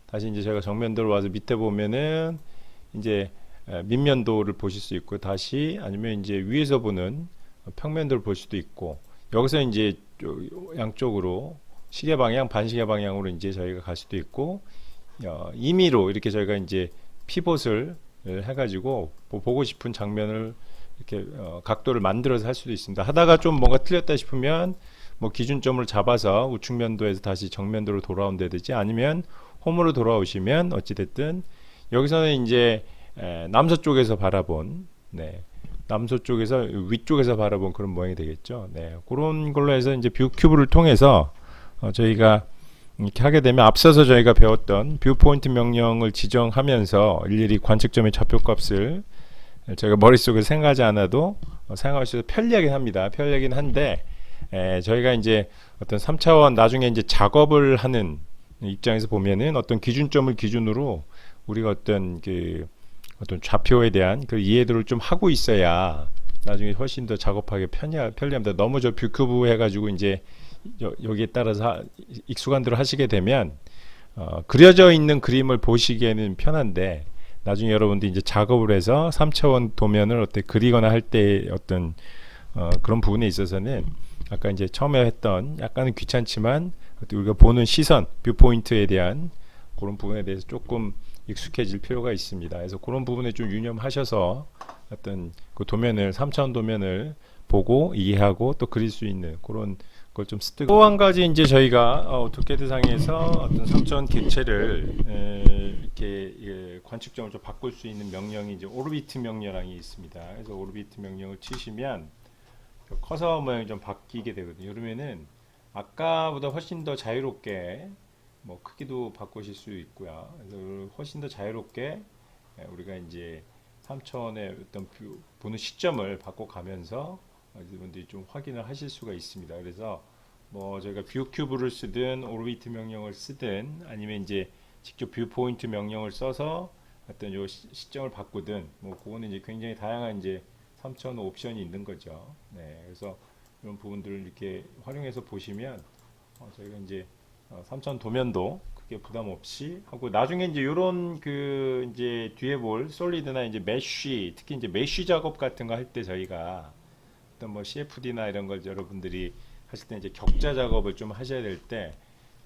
Speaker 1: 다시 이제 저희가 정면도로 와서 밑에 보면은 이제 밑면도를 보실 수 있고, 다시 아니면 이제 위에서 보는 평면도를 볼 수도 있고, 여기서 이제 양쪽으로 시계 방향, 반시계 방향으로 이제 저희가 갈 수도 있고, 임의로 이렇게 저희가 이제 피봇을 해가지고 보고 싶은 장면을 이렇게 각도를 만들어서 할 수도 있습니다. 하다가 좀 뭔가 틀렸다 싶으면 뭐 기준점을 잡아서 우측면도에서 다시 정면도로 돌아온다든지, 아니면 홈으로 돌아오시면 어찌됐든 여기서는 이제 남서쪽에서 바라본, 남서쪽에서 위쪽에서 바라본 그런 모양이 되겠죠. 그런 걸로 해서 이제 뷰 큐브를 통해서 저희가 이렇게 하게 되면 앞서서 저희가 배웠던 뷰 포인트 명령을 지정하면서 일일이 관측점의 좌표값을 저희가 머릿속에 생각하지 않아도 사용할 수 있어서 편리하긴 합니다. 편리하긴 한데 저희가 이제 어떤 3차원 나중에 이제 작업을 하는 입장에서 보면은 어떤 기준점을 기준으로 우리가 어떤 좌표에 대한 그 이해도를 좀 하고 있어야 나중에 훨씬 더 작업하기 편리합니다. 너무 저 뷰큐브 해가지고 이제 여기에 따라서 익숙한 대로 하시게 되면 그려져 있는 그림을 보시기에는 편한데, 나중에 여러분들이 이제 작업을 해서 3차원 도면을 어떻게 그리거나 할 때 어떤 그런 부분에 있어서는 아까 이제 처음에 했던 약간은 귀찮지만 우리가 보는 시선, 뷰 포인트에 대한 그런 부분에 대해서 조금 익숙해질 필요가 있습니다. 그래서 그런 부분에 좀 유념하셔서 어떤 그 도면을 3차원 도면을 보고 이해하고 또 그릴 수 있는 그런 걸 좀 습득. 또 한 가지 이제 저희가 오토캐드 상에서 어떤 3차원 객체를 이렇게 관측점을 좀 바꿀 수 있는 명령이 이제 오르비트 명령이 있습니다. 그래서 오르비트 명령을 치시면 커서 모양이 좀 바뀌게 되거든요. 그러면은 아까보다 훨씬 더 자유롭게 뭐 크기도 바꾸실 수 있고요. 그래서 훨씬 더 자유롭게 우리가 이제 3차원의 어떤 보는 시점을 바꿔가면서 여러분들이 좀 확인을 하실 수가 있습니다. 그래서 뭐 저희가 뷰 큐브를 쓰든 오르비트 명령을 쓰든 아니면 이제 직접 뷰 포인트 명령을 써서 어떤 요 시점을 바꾸든 뭐 그거는 이제 굉장히 다양한 이제 3차원 옵션이 있는 거죠. 네, 그래서 이런 부분들을 이렇게 활용해서 보시면 저희가 이제 3차원 도면도 크게 부담 없이 하고 나중에 이제 요런 그 이제 뒤에 볼 솔리드나 이제 메쉬 특히 이제 메쉬 작업 같은 거 할 때 저희가 어떤 뭐 CFD나 이런 걸 여러분들이 하실 때 이제 격자 작업을 좀 하셔야 될 때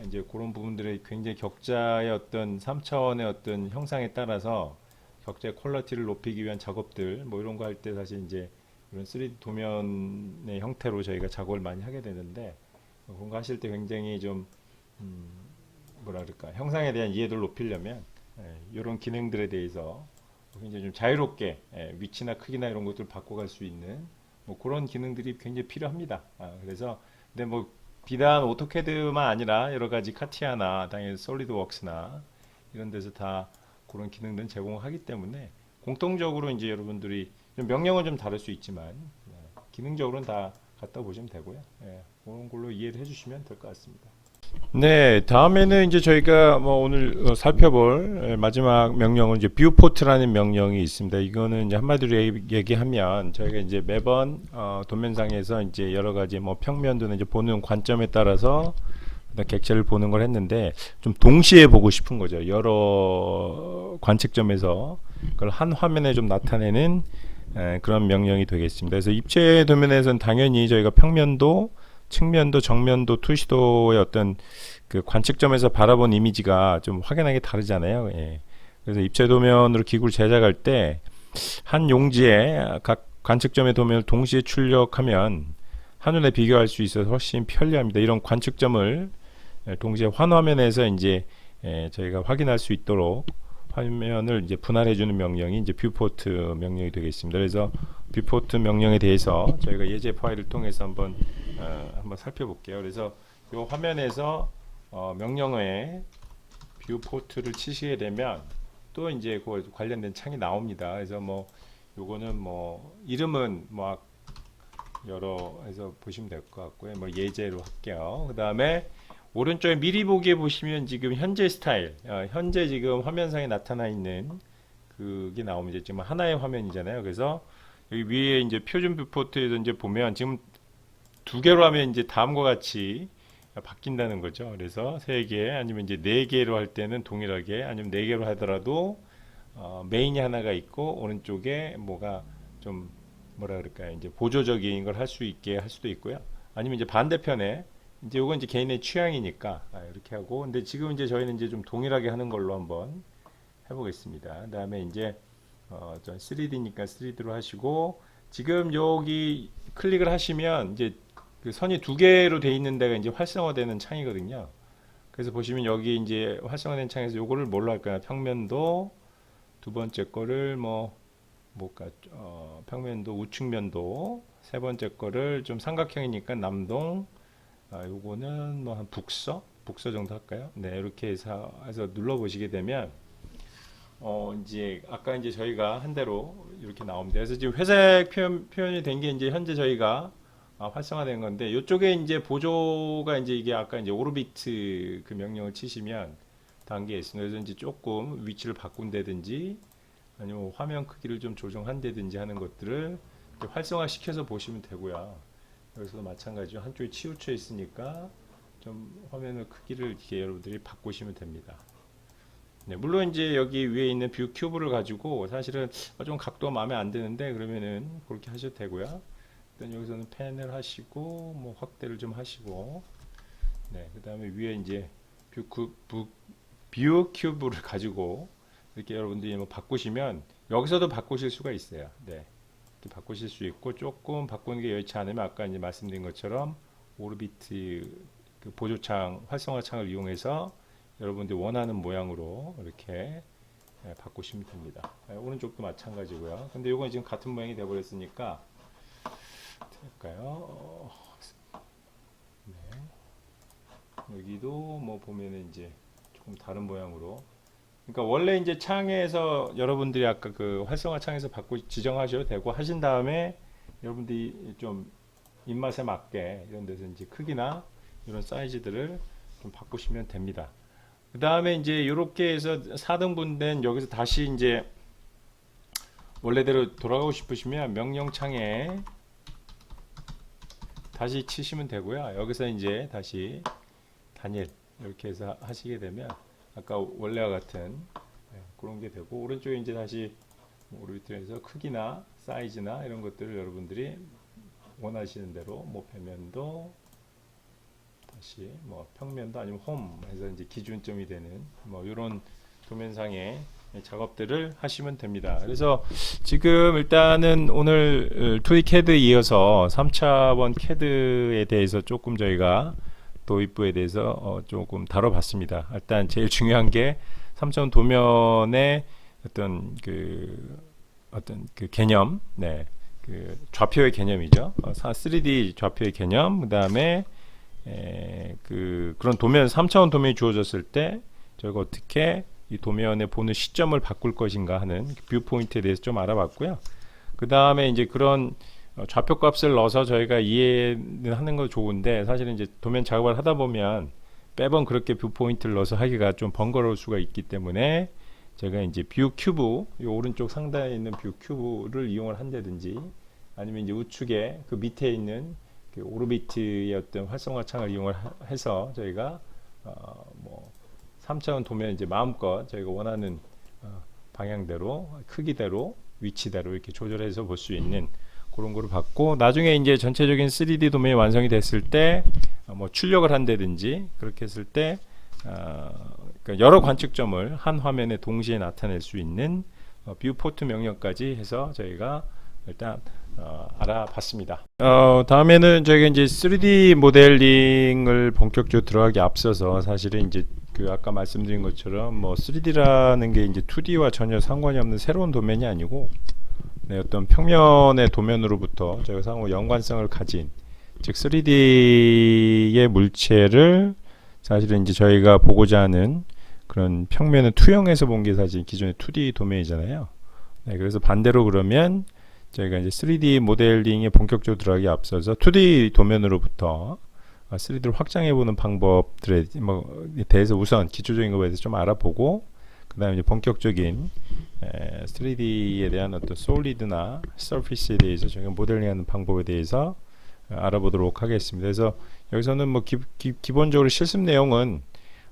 Speaker 1: 이제 그런 부분들의 굉장히 격자의 어떤 3차원의 어떤 형상에 따라서 격자의 퀄리티를 높이기 위한 작업들 뭐 이런 거 할 때 사실 이제 이런 3D 도면의 형태로 저희가 작업을 많이 하게 되는데 그런 거 하실 때 굉장히 좀 뭐라 그럴까 형상에 대한 이해도를 높이려면 이런 기능들에 대해서 굉장히 좀 자유롭게 위치나 크기나 이런 것들을 바꿔갈 수 있는 뭐 그런 기능들이 굉장히 필요합니다. 그래서 근데 뭐 비단 오토캐드만 아니라 여러 가지 카티아나 당연히 솔리드웍스나 이런 데서 다 그런 기능들은 제공하기 때문에 공통적으로 이제 여러분들이 좀 명령은 좀 다를 수 있지만 기능적으로는 다 갖다 보시면 되고요. 그런 걸로 이해를 해주시면 될 것 같습니다. 네, 다음에는 이제 저희가 뭐 오늘 살펴볼 마지막 명령은 이제 뷰포트라는 명령이 있습니다. 이거는 이제 한마디로 얘기하면 저희가 이제 매번 도면상에서 이제 여러 가지 뭐 평면도나 이제 보는 관점에 따라서 객체를 보는 걸 했는데 좀 동시에 보고 싶은 거죠. 여러 관측점에서 그걸 한 화면에 좀 나타내는 그런 명령이 되겠습니다. 그래서 입체 도면에서는 당연히 저희가 평면도 측면도, 정면도, 투시도의 어떤 그 관측점에서 바라본 이미지가 좀 확연하게 다르잖아요. 그래서 입체 도면으로 기구를 제작할 때 한 용지에 각 관측점의 도면을 동시에 출력하면 한눈에 비교할 수 있어서 훨씬 편리합니다. 이런 관측점을 동시에 환화면에서 이제 저희가 확인할 수 있도록 화면을 이제 분할해주는 명령이 이제 뷰포트 명령이 되겠습니다. 그래서 뷰포트 명령에 대해서 저희가 예제 파일을 통해서 한번 살펴볼게요. 그래서 이 화면에서 명령어에 뷰포트를 치시게 되면 또 이제 그 관련된 창이 나옵니다. 그래서 뭐 요거는 뭐 이름은 뭐 여러 해서 보시면 될 것 같고요. 뭐 예제로 할게요. 그 다음에 오른쪽에 미리 보기에 보시면 지금 현재 스타일, 현재 지금 화면상에 나타나 있는 그게 나오면 지금 하나의 화면이잖아요. 그래서 여기 위에 이제 표준 뷰포트에서 이제 보면 지금 두 개로 하면 이제 다음과 같이 바뀐다는 거죠. 그래서 세 개 아니면 이제 네 개로 할 때는 동일하게 아니면 네 개로 하더라도 메인이 하나가 있고 오른쪽에 뭐가 좀 뭐라 그럴까요? 이제 보조적인 걸 할 수 있게 할 수도 있고요. 아니면 이제 반대편에 이제 이건 이제 개인의 취향이니까 이렇게 하고 근데 지금 이제 저희는 이제 좀 동일하게 하는 걸로 한번 해보겠습니다. 그다음에 이제 전 3D니까 3D로 하시고 지금 여기 클릭을 하시면 이제 그 선이 두 개로 돼 있는 데가 이제 활성화되는 창이거든요. 그래서 보시면 여기 이제 활성화된 창에서 요거를 뭘로 할까요? 평면도 두 번째 거를 뭐 뭘까? 평면도 우측면도 세 번째 거를 좀 삼각형이니까 남동 요거는 뭐 한 북서 정도 할까요? 네, 이렇게 해서 눌러 보시게 되면 이제 아까 이제 저희가 한 대로 이렇게 나옵니다. 그래서 지금 회색 표현이 된 게 이제 현재 저희가 활성화된 건데 이쪽에 이제 보조가 이제 이게 아까 이제 오르비트 그 명령을 치시면 단계에 있습니다. 그래서 이제 조금 위치를 바꾼다든지 아니면 화면 크기를 좀 조정한다든지 하는 것들을 활성화 시켜서 보시면 되고요. 여기서도 마찬가지로 한쪽이 치우쳐 있으니까 좀 화면의 크기를 이렇게 여러분들이 바꾸시면 됩니다. 네, 물론 이제 여기 위에 있는 뷰 큐브를 가지고 사실은 좀 각도가 마음에 안 드는데 그러면은 그렇게 하셔도 되고요. 일단 여기서는 펜을 하시고 뭐 확대를 좀 하시고 네, 그 다음에 위에 이제 뷰 큐브를 가지고 이렇게 여러분들이 뭐 바꾸시면 여기서도 바꾸실 수가 있어요. 네, 이렇게 바꾸실 수 있고 조금 바꾸는 게 여의치 않으면 아까 이제 말씀드린 것처럼 오르비트 그 보조창 활성화 창을 이용해서 여러분들이 원하는 모양으로 이렇게 바꾸시면 됩니다. 오른쪽도 마찬가지고요. 근데 이건 지금 같은 모양이 되어버렸으니까 될까요? 네. 여기도 뭐 보면은 이제 조금 다른 모양으로 그러니까 원래 이제 창에서 여러분들이 아까 그 활성화 창에서 바꾸 지정하셔도 되고 하신 다음에 여러분들이 좀 입맛에 맞게 이런 데서 이제 크기나 이런 사이즈들을 좀 바꾸시면 됩니다. 그 다음에 이제 이렇게 해서 4등분된 여기서 다시 이제 원래대로 돌아가고 싶으시면 명령창에 다시 치시면 되고요. 여기서 이제 다시 단일 이렇게 해서 하시게 되면 아까 원래와 같은 그런 게 되고, 오른쪽에 이제 다시 오르비트에서 크기나 사이즈나 이런 것들을 여러분들이 원하시는 대로 뭐 배면도 다시 뭐 평면도 아니면 홈 해서 이제 기준점이 되는 뭐 이런 도면상의 작업들을 하시면 됩니다. 그래서 지금 일단은 오늘 2D CAD 이어서 3차원 CAD에 대해서 조금 저희가 도입부에 대해서 조금 다뤄봤습니다. 일단 제일 중요한 게 3차원 도면의 어떤 그 개념, 네, 그 좌표의 개념이죠. 3D 좌표의 개념, 그 다음에 그런 도면 3차원 도면이 주어졌을 때 저희가 어떻게 이 도면에 보는 시점을 바꿀 것인가 하는 뷰 포인트에 대해서 좀 알아봤고요. 그 다음에 이제 그런 좌표 값을 넣어서 저희가 이해는 하는 거 좋은데, 사실은 이제 도면 작업을 하다 보면 매번 그렇게 뷰 포인트를 넣어서 하기가 좀 번거로울 수가 있기 때문에 제가 이제 뷰 큐브, 이 오른쪽 상단에 있는 뷰 큐브를 이용을 한다든지, 아니면 이제 우측에 그 밑에 있는 그 오르비트의 어떤 활성화 창을 이용을 해서 저희가 뭐 3차원 도면 이제 마음껏 저희가 원하는 방향대로, 크기대로, 위치대로 이렇게 조절해서 볼 수 있는 그런 거를 받고, 나중에 이제 전체적인 3D 도면이 완성이 됐을 때 뭐 출력을 한다든지 그렇게 했을 때 그러니까 여러 관측점을 한 화면에 동시에 나타낼 수 있는 뷰포트 명령까지 해서 저희가 일단 알아봤습니다. 다음에는 저희가 이제 3D 모델링을 본격적으로 들어가기 앞서서, 사실은 이제 그 아까 말씀드린 것처럼 뭐 3D라는 게 이제 2D와 전혀 상관이 없는 새로운 도면이 아니고, 네, 어떤 평면의 도면으로부터 저희가 상호 연관성을 가진, 즉 3D의 물체를 사실은 이제 저희가 보고자 하는 그런 평면을 투영해서 본 게 사실 기존의 2D 도면이잖아요. 네, 그래서 반대로 그러면 저희가 이제 3D 모델링에 본격적으로 들어가기 앞서서 2D 도면으로부터 3D를 확장해보는 방법들에 대해서 우선 기초적인 것에 대해서 좀 알아보고, 그 다음에 이제 본격적인 3D에 대한 어떤 솔리드나 서피스에 대해서 저희가 모델링하는 방법에 대해서 알아보도록 하겠습니다. 그래서 여기서는 뭐 기본적으로 실습 내용은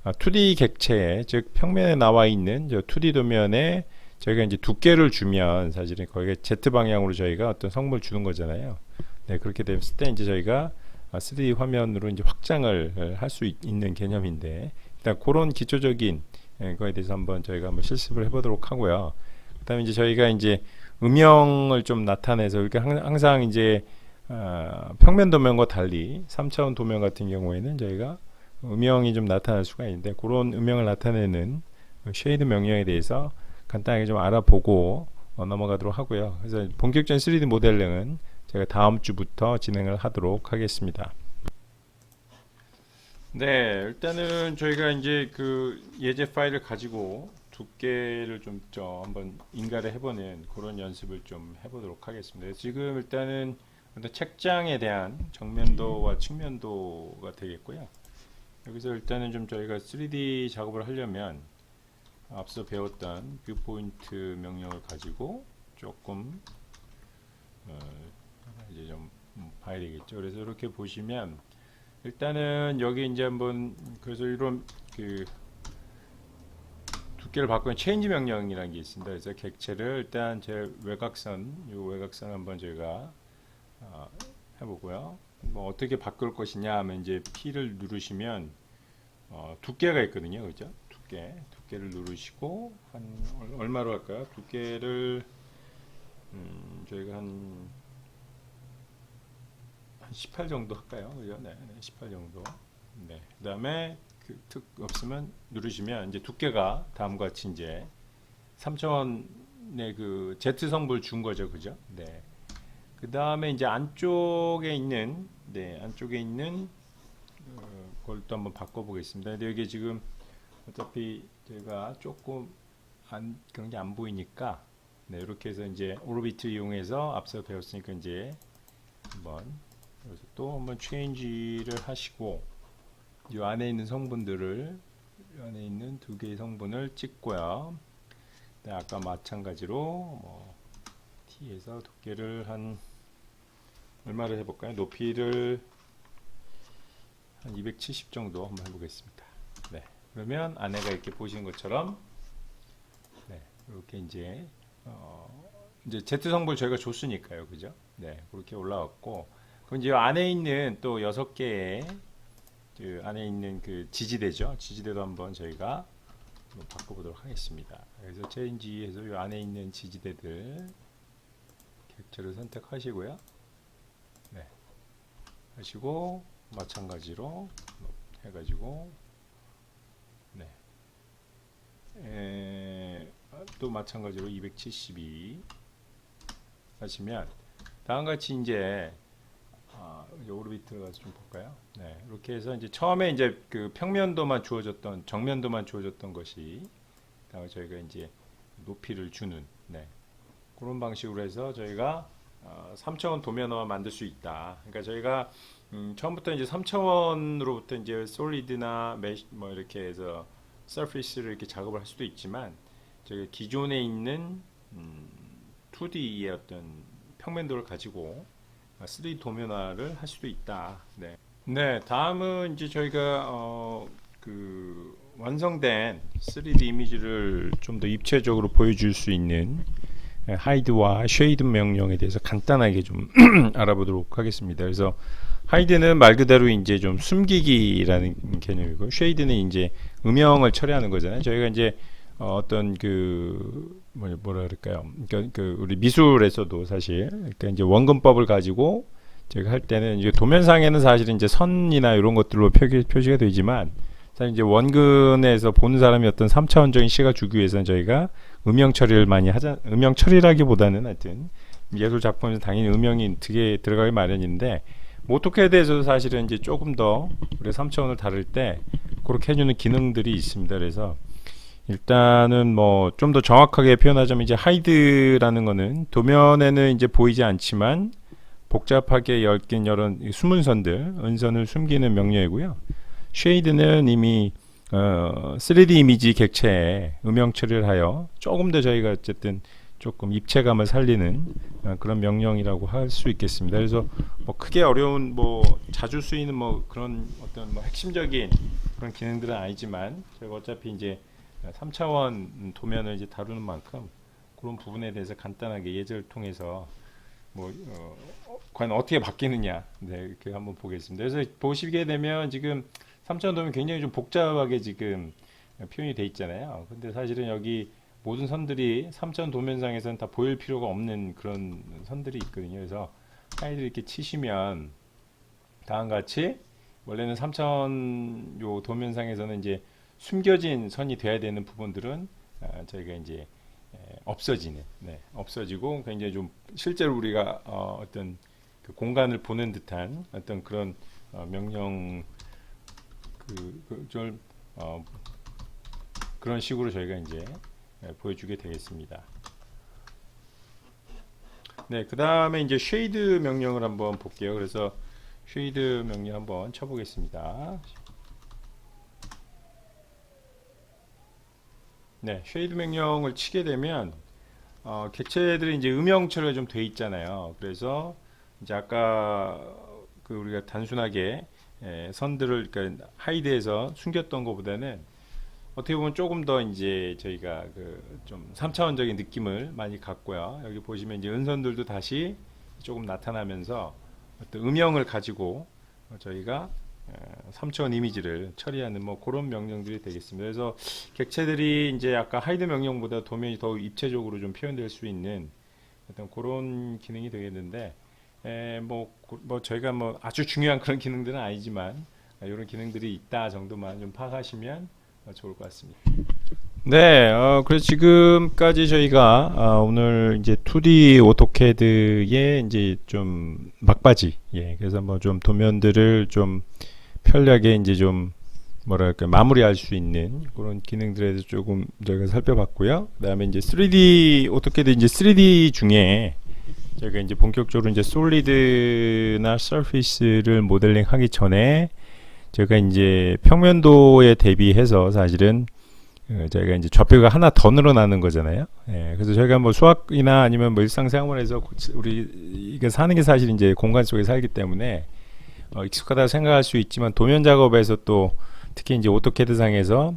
Speaker 1: 2D 객체에, 즉 평면에 나와 있는 저 2D 도면에 저희가 이제 두께를 주면 사실은 거기에 Z 방향으로 저희가 어떤 성분을 주는 거잖아요. 네, 그렇게 됐을 때 이제 저희가 3D 화면으로 이제 확장을 할 수 있는 개념인데, 일단 그런 기초적인 거에 대해서 한번 저희가 한번 실습을 해보도록 하고요. 그다음에 이제 저희가 이제 음영을 좀 나타내서, 이렇게 항상 이제 평면 도면과 달리 3차원 도면 같은 경우에는 저희가 음영이 좀 나타날 수가 있는데, 그런 음영을 나타내는 쉐이드 명령에 대해서 간단하게 좀 알아보고 넘어가도록 하고요. 그래서 본격적인 3D 모델링은 제가 다음 주부터 진행을 하도록 하겠습니다. 네, 일단은 저희가 이제 그 예제 파일을 가지고 두께를 좀 한번 인가를 해보는 그런 연습을 좀 해보도록 하겠습니다. 지금 일단은 책장에 대한 정면도와 측면도가 되겠고요. 여기서 일단은 좀 저희가 3D 작업을 하려면 앞서 배웠던 뷰포인트 명령을 가지고 조금 이제 좀 봐야 되겠죠. 그래서 이렇게 보시면 일단은 여기 이제 한번, 그래서 이런 그 두께를 바꾸는 체인지 명령이라는 게 있습니다. 그래서 객체를 일단 제 외곽선, 이 외곽선 한번 저희가 해보고요. 뭐 어떻게 바꿀 것이냐 하면 이제 P를 누르시면 두께가 있거든요, 그죠? 두께를 누르시고 한 얼마로 할까요? 두께를 저희가 한 18 정도 할까요? 그죠? 네, 18 정도. 네. 그다음에 그 없으면 누르시면 이제 두께가 다음과 같이 이제 3차원의 그 Z 성분을 준 거죠, 그죠? 네. 그 다음에 이제 안쪽에 있는 그걸 또 한번 바꿔보겠습니다. 근데 여기 지금 어차피 제가 조금 그런 게 안 보이니까 네, 이렇게 해서 이제 오르비트 이용해서 앞서 배웠으니까 이제 한번 여기서 또 한번 체인지를 하시고 이 안에 있는 성분들을 이 안에 있는 두 개의 성분을 찍고요. 네, 아까 마찬가지로 뭐 T에서 두께를 한 얼마를 해볼까요? 높이를 한 270 정도 한번 해보겠습니다. 네, 그러면 안에가 이렇게 보시는 것처럼 네, 이렇게 이제 Z 성분을 저희가 줬으니까요, 그죠? 네, 그렇게 올라왔고, 그럼 이제 안에 있는 또 6개의 그 안에 있는 그 지지대죠. 지지대도 한번 저희가 한번 바꿔보도록 하겠습니다. 그래서 체인지에서 이 안에 있는 지지대들 객체를 선택하시고요. 네, 하시고 마찬가지로 해가지고 네, 또 마찬가지로 272 하시면 다음같이 이제 오르비트를 가서 좀 볼까요? 네, 이렇게 해서 이제 처음에 이제 그 평면도만 주어졌던 정면도만 주어졌던 것이 다음에 저희가 이제 높이를 주는 네, 그런 방식으로 해서 저희가 3차원 도면화 만들 수 있다. 그러니까 저희가 처음부터 이제 3차원으로부터 이제 솔리드나 메쉬 뭐 이렇게 해서 서피스를 이렇게 작업을 할 수도 있지만 저희가 기존에 있는 2D의 어떤 평면도를 가지고 3D 도면화를 할 수도 있다. 네. 네, 다음은 이제 저희가 그 완성된 3D 이미지를 좀 더 입체적으로 보여줄 수 있는 하이드와 쉐이드 명령에 대해서 간단하게 좀 알아보도록 하겠습니다. 그래서 하이드는 말 그대로 이제 좀 숨기기라는 개념이고, 쉐이드는 이제 음영을 처리하는 거잖아요. 저희가 이제 어떤 그 뭐라 그럴까요? 그러니까 그 우리 미술에서도 사실 그러니까 이제 원근법을 가지고 저희가 할 때는 이제 도면상에는 사실은 이제 선이나 이런 것들로 표시가 되지만 사실 이제 원근에서 보는 사람이 어떤 3차원적인 시각 주기 위해서는 저희가 음영 처리를 많이 음영 처리라기보다는 하여튼 예술 작품에서 당연히 음영이 되게 들어가기 마련인데 오토캐드에서도 사실은 이제 조금 더 우리 3차원을 다룰 때 그렇게 해주는 기능들이 있습니다. 그래서 일단은 뭐 좀 더 정확하게 표현하자면 이제 하이드라는 거는 도면에는 이제 보이지 않지만 복잡하게 엮인 여러 숨은 선들, 은선을 숨기는 명령이고요. 쉐이드는 이미 3D 이미지 객체에 음영 처리를 하여 조금 더 저희가 어쨌든 조금 입체감을 살리는 그런 명령이라고 할 수 있겠습니다. 그래서 뭐 크게 어려운 뭐 자주 쓰이는 뭐 그런 어떤 뭐 핵심적인 그런 기능들은 아니지만 저희가 어차피 이제 3차원 도면을 이제 다루는 만큼 그런 부분에 대해서 간단하게 예제를 통해서 뭐 과연 어떻게 바뀌느냐 네, 이렇게 한번 보겠습니다. 그래서 보시게 되면 지금 3차원 도면 굉장히 좀 복잡하게 지금 표현이 돼 있잖아요. 근데 사실은 여기 모든 선들이 3차원 도면상에서는 다 보일 필요가 없는 그런 선들이 있거든요. 그래서 하이드 이렇게 치시면 다음과 같이 원래는 3차원 요 도면상에서는 이제 숨겨진 선이 돼야 되는 부분들은 저희가 이제 없어지는, 네, 없어지고 굉장히 좀 실제로 우리가 어떤 그 공간을 보는 듯한 어떤 그런 명령 그런 식으로 저희가 이제 보여주게 되겠습니다. 네, 그 다음에 이제 쉐이드 명령을 한번 볼게요. 그래서 쉐이드 명령 한번 쳐보겠습니다. 네, 쉐이드 명령을 치게 되면 객체들이 이제 음영 처리가 좀 돼 있잖아요. 그래서 이제 아까 그 우리가 단순하게 선들을 그러니까 하이드에서 숨겼던 것보다는 어떻게 보면 조금 더 이제 저희가 그 좀 3차원적인 느낌을 많이 갖고요. 여기 보시면 이제 은선들도 다시 조금 나타나면서 어떤 음영을 가지고 저희가 3차원 이미지를 처리하는 뭐 그런 명령들이 되겠습니다. 그래서 객체들이 이제 아까 하이드 명령보다 도면이 더 입체적으로 좀 표현될 수 있는 어떤 그런 기능이 되겠는데 뭐 저희가 뭐 아주 중요한 그런 기능들은 아니지만 이런 기능들이 있다 정도만 좀 파악하시면 좋을 것 같습니다. 네, 그래서 지금까지 저희가 오늘 이제 2D 오토캐드의 이제 좀 막바지, 예, 그래서 뭐 좀 도면들을 좀 편리하게 이제 좀 뭐랄까 마무리할 수 있는 그런 기능들에 대해서 조금 저희가 살펴봤고요. 그다음에 이제 3D 오토캐드 이제 3D 중에 저희가 이제 본격적으로 이제 솔리드나 서피스를 모델링하기 전에 제가 이제 평면도에 대비해서 사실은 저희가 이제 좌표가 하나 더 늘어나는 거잖아요. 예, 그래서 저희가 뭐 수학이나 아니면 뭐 일상생활에서 우리가 사는 게 사실 이제 공간 속에 살기 때문에 익숙하다고 생각할 수 있지만 도면 작업에서 또 특히 이제 오토캐드 상에서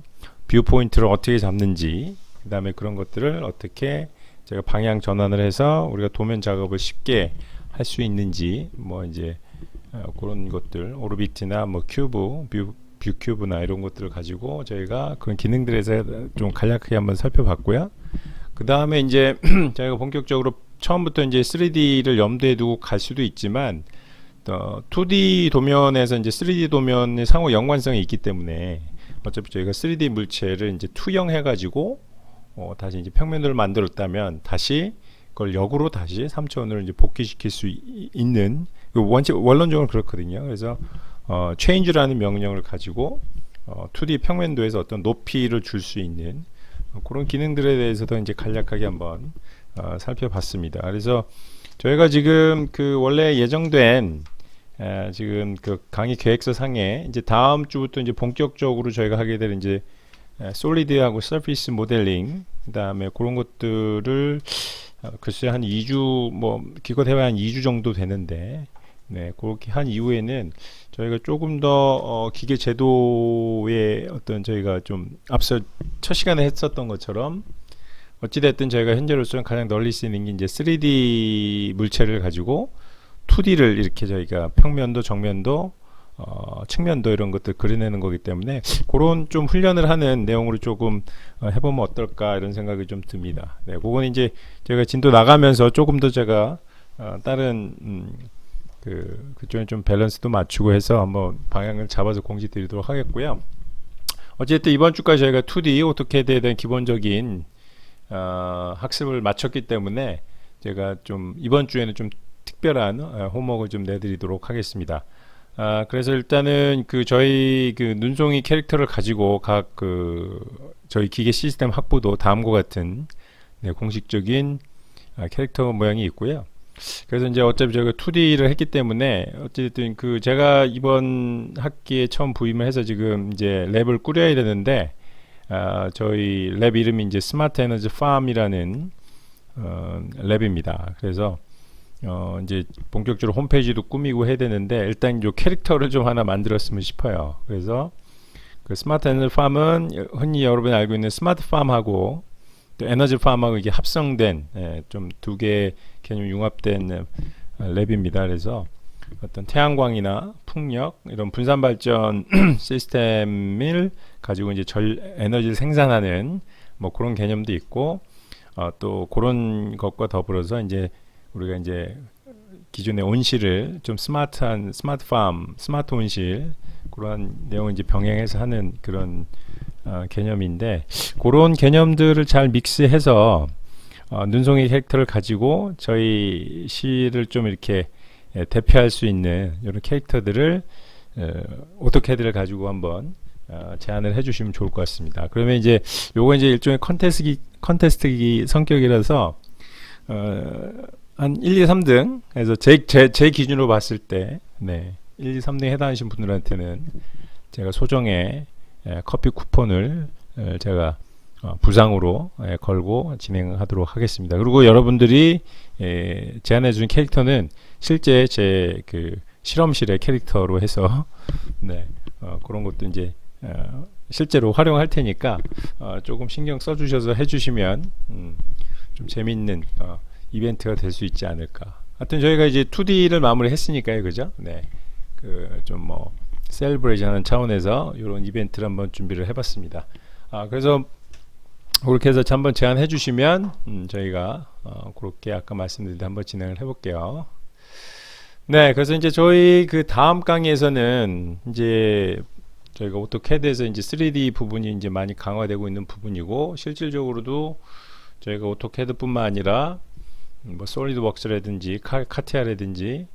Speaker 1: 뷰 포인트를 어떻게 잡는지, 그 다음에 그런 것들을 어떻게 제가 방향 전환을 해서 우리가 도면 작업을 쉽게 할 수 있는지, 뭐 이제 그런 것들, 오르비트나 뭐 큐브, 뷰 큐브나 이런 것들을 가지고 저희가 그런 기능들에서 좀 간략하게 한번 살펴봤고요. 그 다음에 이제 저희가 본격적으로 처음부터 이제 3D를 염두에 두고 갈 수도 있지만 2D 도면에서 이제 3D 도면의 상호 연관성이 있기 때문에 어차피 저희가 3D 물체를 이제 투영해 가지고 다시 이제 평면도를 만들었다면 다시 그걸 역으로 다시 3차원으로 이제 복귀시킬 수 있는, 원론적으로 그렇거든요. 그래서 change라는 명령을 가지고 2D 평면도에서 어떤 높이를 줄 수 있는 그런 기능들에 대해서도 이제 간략하게 한번 살펴봤습니다. 그래서 저희가 지금 그 원래 예정된 지금 그 강의 계획서 상에 이제 다음 주부터 이제 본격적으로 저희가 하게 될 이제 솔리드하고 서피스 모델링, 그다음에 그런 것들을 글쎄 한 2주 뭐 기껏해야 한 2주 정도 되는데, 네, 그렇게 한 이후에는 저희가 조금 더 기계 제도의 어떤 저희가 좀 앞서 첫 시간에 했었던 것처럼 어찌됐든 저희가 현재로서는 가장 널리 쓰이는 게 이제 3D 물체를 가지고 2D를 이렇게 저희가 평면도, 정면도, 측면도 이런 것들 그려내는 거기 때문에 그런 좀 훈련을 하는 내용으로 조금 해보면 어떨까 이런 생각이 좀 듭니다. 네, 그건 이제 제가 진도 나가면서 조금 더 제가 다른 그쪽에 좀 밸런스도 맞추고 해서 한번 방향을 잡아서 공지 드리도록 하겠고요. 어쨌든 이번 주까지 저희가 2D 오토캐드에 대한 기본적인 학습을 마쳤기 때문에 제가 좀 이번 주에는 좀 특별한 홈워크를 좀 내드리도록 하겠습니다. 그래서 일단은 그 저희 그 눈송이 캐릭터를 가지고 각 저희 기계 시스템 확보도 다음과 같은 공식적인 캐릭터 모양이 있고요. 그래서 이제 어차피 저희가 2D를 했기 때문에 어쨌든 그 제가 이번 학기에 처음 부임을 해서 지금 이제 랩을 꾸려야 되는데, 저희 랩 이름이 이제 스마트 에너지 팜이라는 랩입니다. 그래서 이제 본격적으로 홈페이지도 꾸미고 해야 되는데 일단 요 캐릭터를 좀 하나 만들었으면 싶어요. 그래서 그 스마트 에너지 팜은 흔히 여러분이 알고 있는 스마트 팜하고 또 에너지 팜하고 이게 합성된 좀 두 개의 개념 융합된 랩입니다. 그래서 어떤 태양광이나 풍력 이런 분산 발전 시스템을 가지고 이제 에너지를 생산하는 뭐 그런 개념도 있고, 또 그런 것과 더불어서 이제 우리가 이제 기존의 온실을 좀 스마트한 스마트팜, 스마트 온실 그러한 내용을 이제 병행해서 하는 그런 개념인데, 그런 개념들을 잘 믹스해서 눈송이 캐릭터를 가지고 저희 시를 좀 이렇게 대표할 수 있는 이런 캐릭터들을 오토캐드를 가지고 한번 제안을 해주시면 좋을 것 같습니다. 그러면 이제 요거 이제 일종의 컨테스트기 성격이라서 한 1, 2, 3등 해서 제 기준으로 봤을 때 1, 2, 3등에 해당하신 분들한테는 제가 소정의 커피 쿠폰을 제가 부상으로 걸고 진행하도록 하겠습니다. 그리고 여러분들이 제안해 준 캐릭터는 실제 제 그 실험실의 캐릭터로 해서 그런 것도 이제 실제로 활용할 테니까 조금 신경 써주셔서 해주시면 좀 재밌는 이벤트가 될 수 있지 않을까. 하여튼 저희가 이제 2D를 마무리했으니까요, 그죠? 네, 그 좀 뭐 셀러브레이션하는 차원에서 이런 이벤트를 한번 준비를 해봤습니다. 그래서 그렇게 해서 한번 제안해 주시면 저희가 그렇게 아까 말씀드린 대로 한번 진행을 해볼게요. 네, 그래서 이제 저희 그 다음 강의에서는 이제 저희가 오토캐드에서 이제 3D 부분이 이제 많이 강화되고 있는 부분이고, 실질적으로도 저희가 오토캐드뿐만 아니라 뭐 솔리드웍스라든지 카티아라든지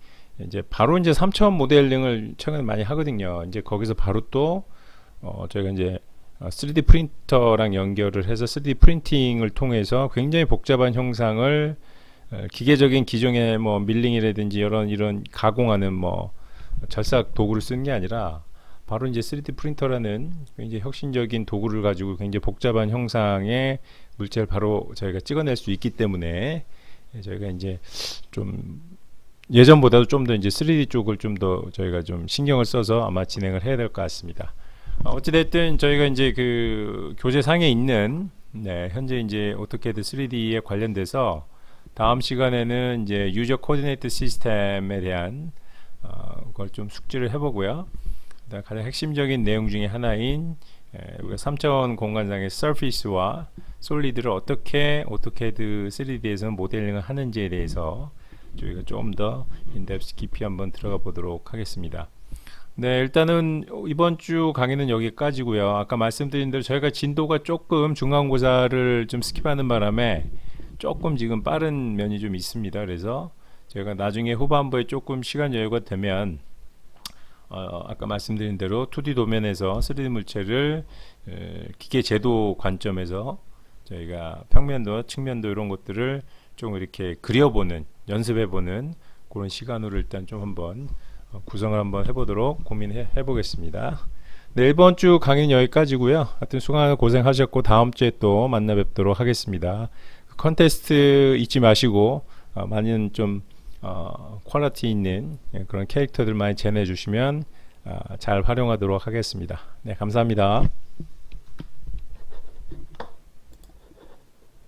Speaker 1: 이제 바로 이제 3차원 모델링을 최근에 많이 하거든요. 이제 거기서 바로 또 저희가 이제 3D 프린터랑 연결을 해서 3D 프린팅을 통해서 굉장히 복잡한 형상을 기계적인 기존의 뭐 밀링이라든지 이런 가공하는 뭐 절삭 도구를 쓰는 게 아니라 바로 이제 3D 프린터라는 굉장히 혁신적인 도구를 가지고 굉장히 복잡한 형상의 물체를 바로 저희가 찍어낼 수 있기 때문에 저희가 이제 좀 예전보다도 좀 더 이제 3D 쪽을 좀 더 저희가 좀 신경을 써서 아마 진행을 해야 될 것 같습니다. 어찌됐든 저희가 이제 그 교재상에 있는 현재 이제 오토캐드 3D에 관련돼서 다음 시간에는 이제 유저 코디네이트 시스템에 대한 그걸 좀 숙지를 해보고요. 가장 핵심적인 내용 중에 하나인 우리가 3차원 공간상의 서피스와 솔리드를 어떻게 오토캐드 3D에서 모델링을 하는지에 대해서 저희가 좀 더 인덱스 깊이 한번 들어가 보도록 하겠습니다. 네, 일단은 이번 주 강의는 여기까지고요. 아까 말씀드린 대로 저희가 진도가 조금 중간고사를 좀 스킵하는 바람에 조금 지금 빠른 면이 좀 있습니다. 그래서 저희가 나중에 후반부에 조금 시간 여유가 되면 아까 말씀드린 대로 2D 도면에서 3D 물체를 기계 제도 관점에서 저희가 평면도, 측면도 이런 것들을 좀 이렇게 그려보는, 연습해보는 그런 시간으로 일단 좀 한번 구성을 한번 해보도록 고민해 보겠습니다. 네, 이번 주 강의는 여기까지고요. 하여튼 수강 고생하셨고 다음 주에 또 만나 뵙도록 하겠습니다. 컨테스트 잊지 마시고 많은 좀 퀄리티 있는 그런 캐릭터들 많이 제내주시면 잘 활용하도록 하겠습니다. 네, 감사합니다.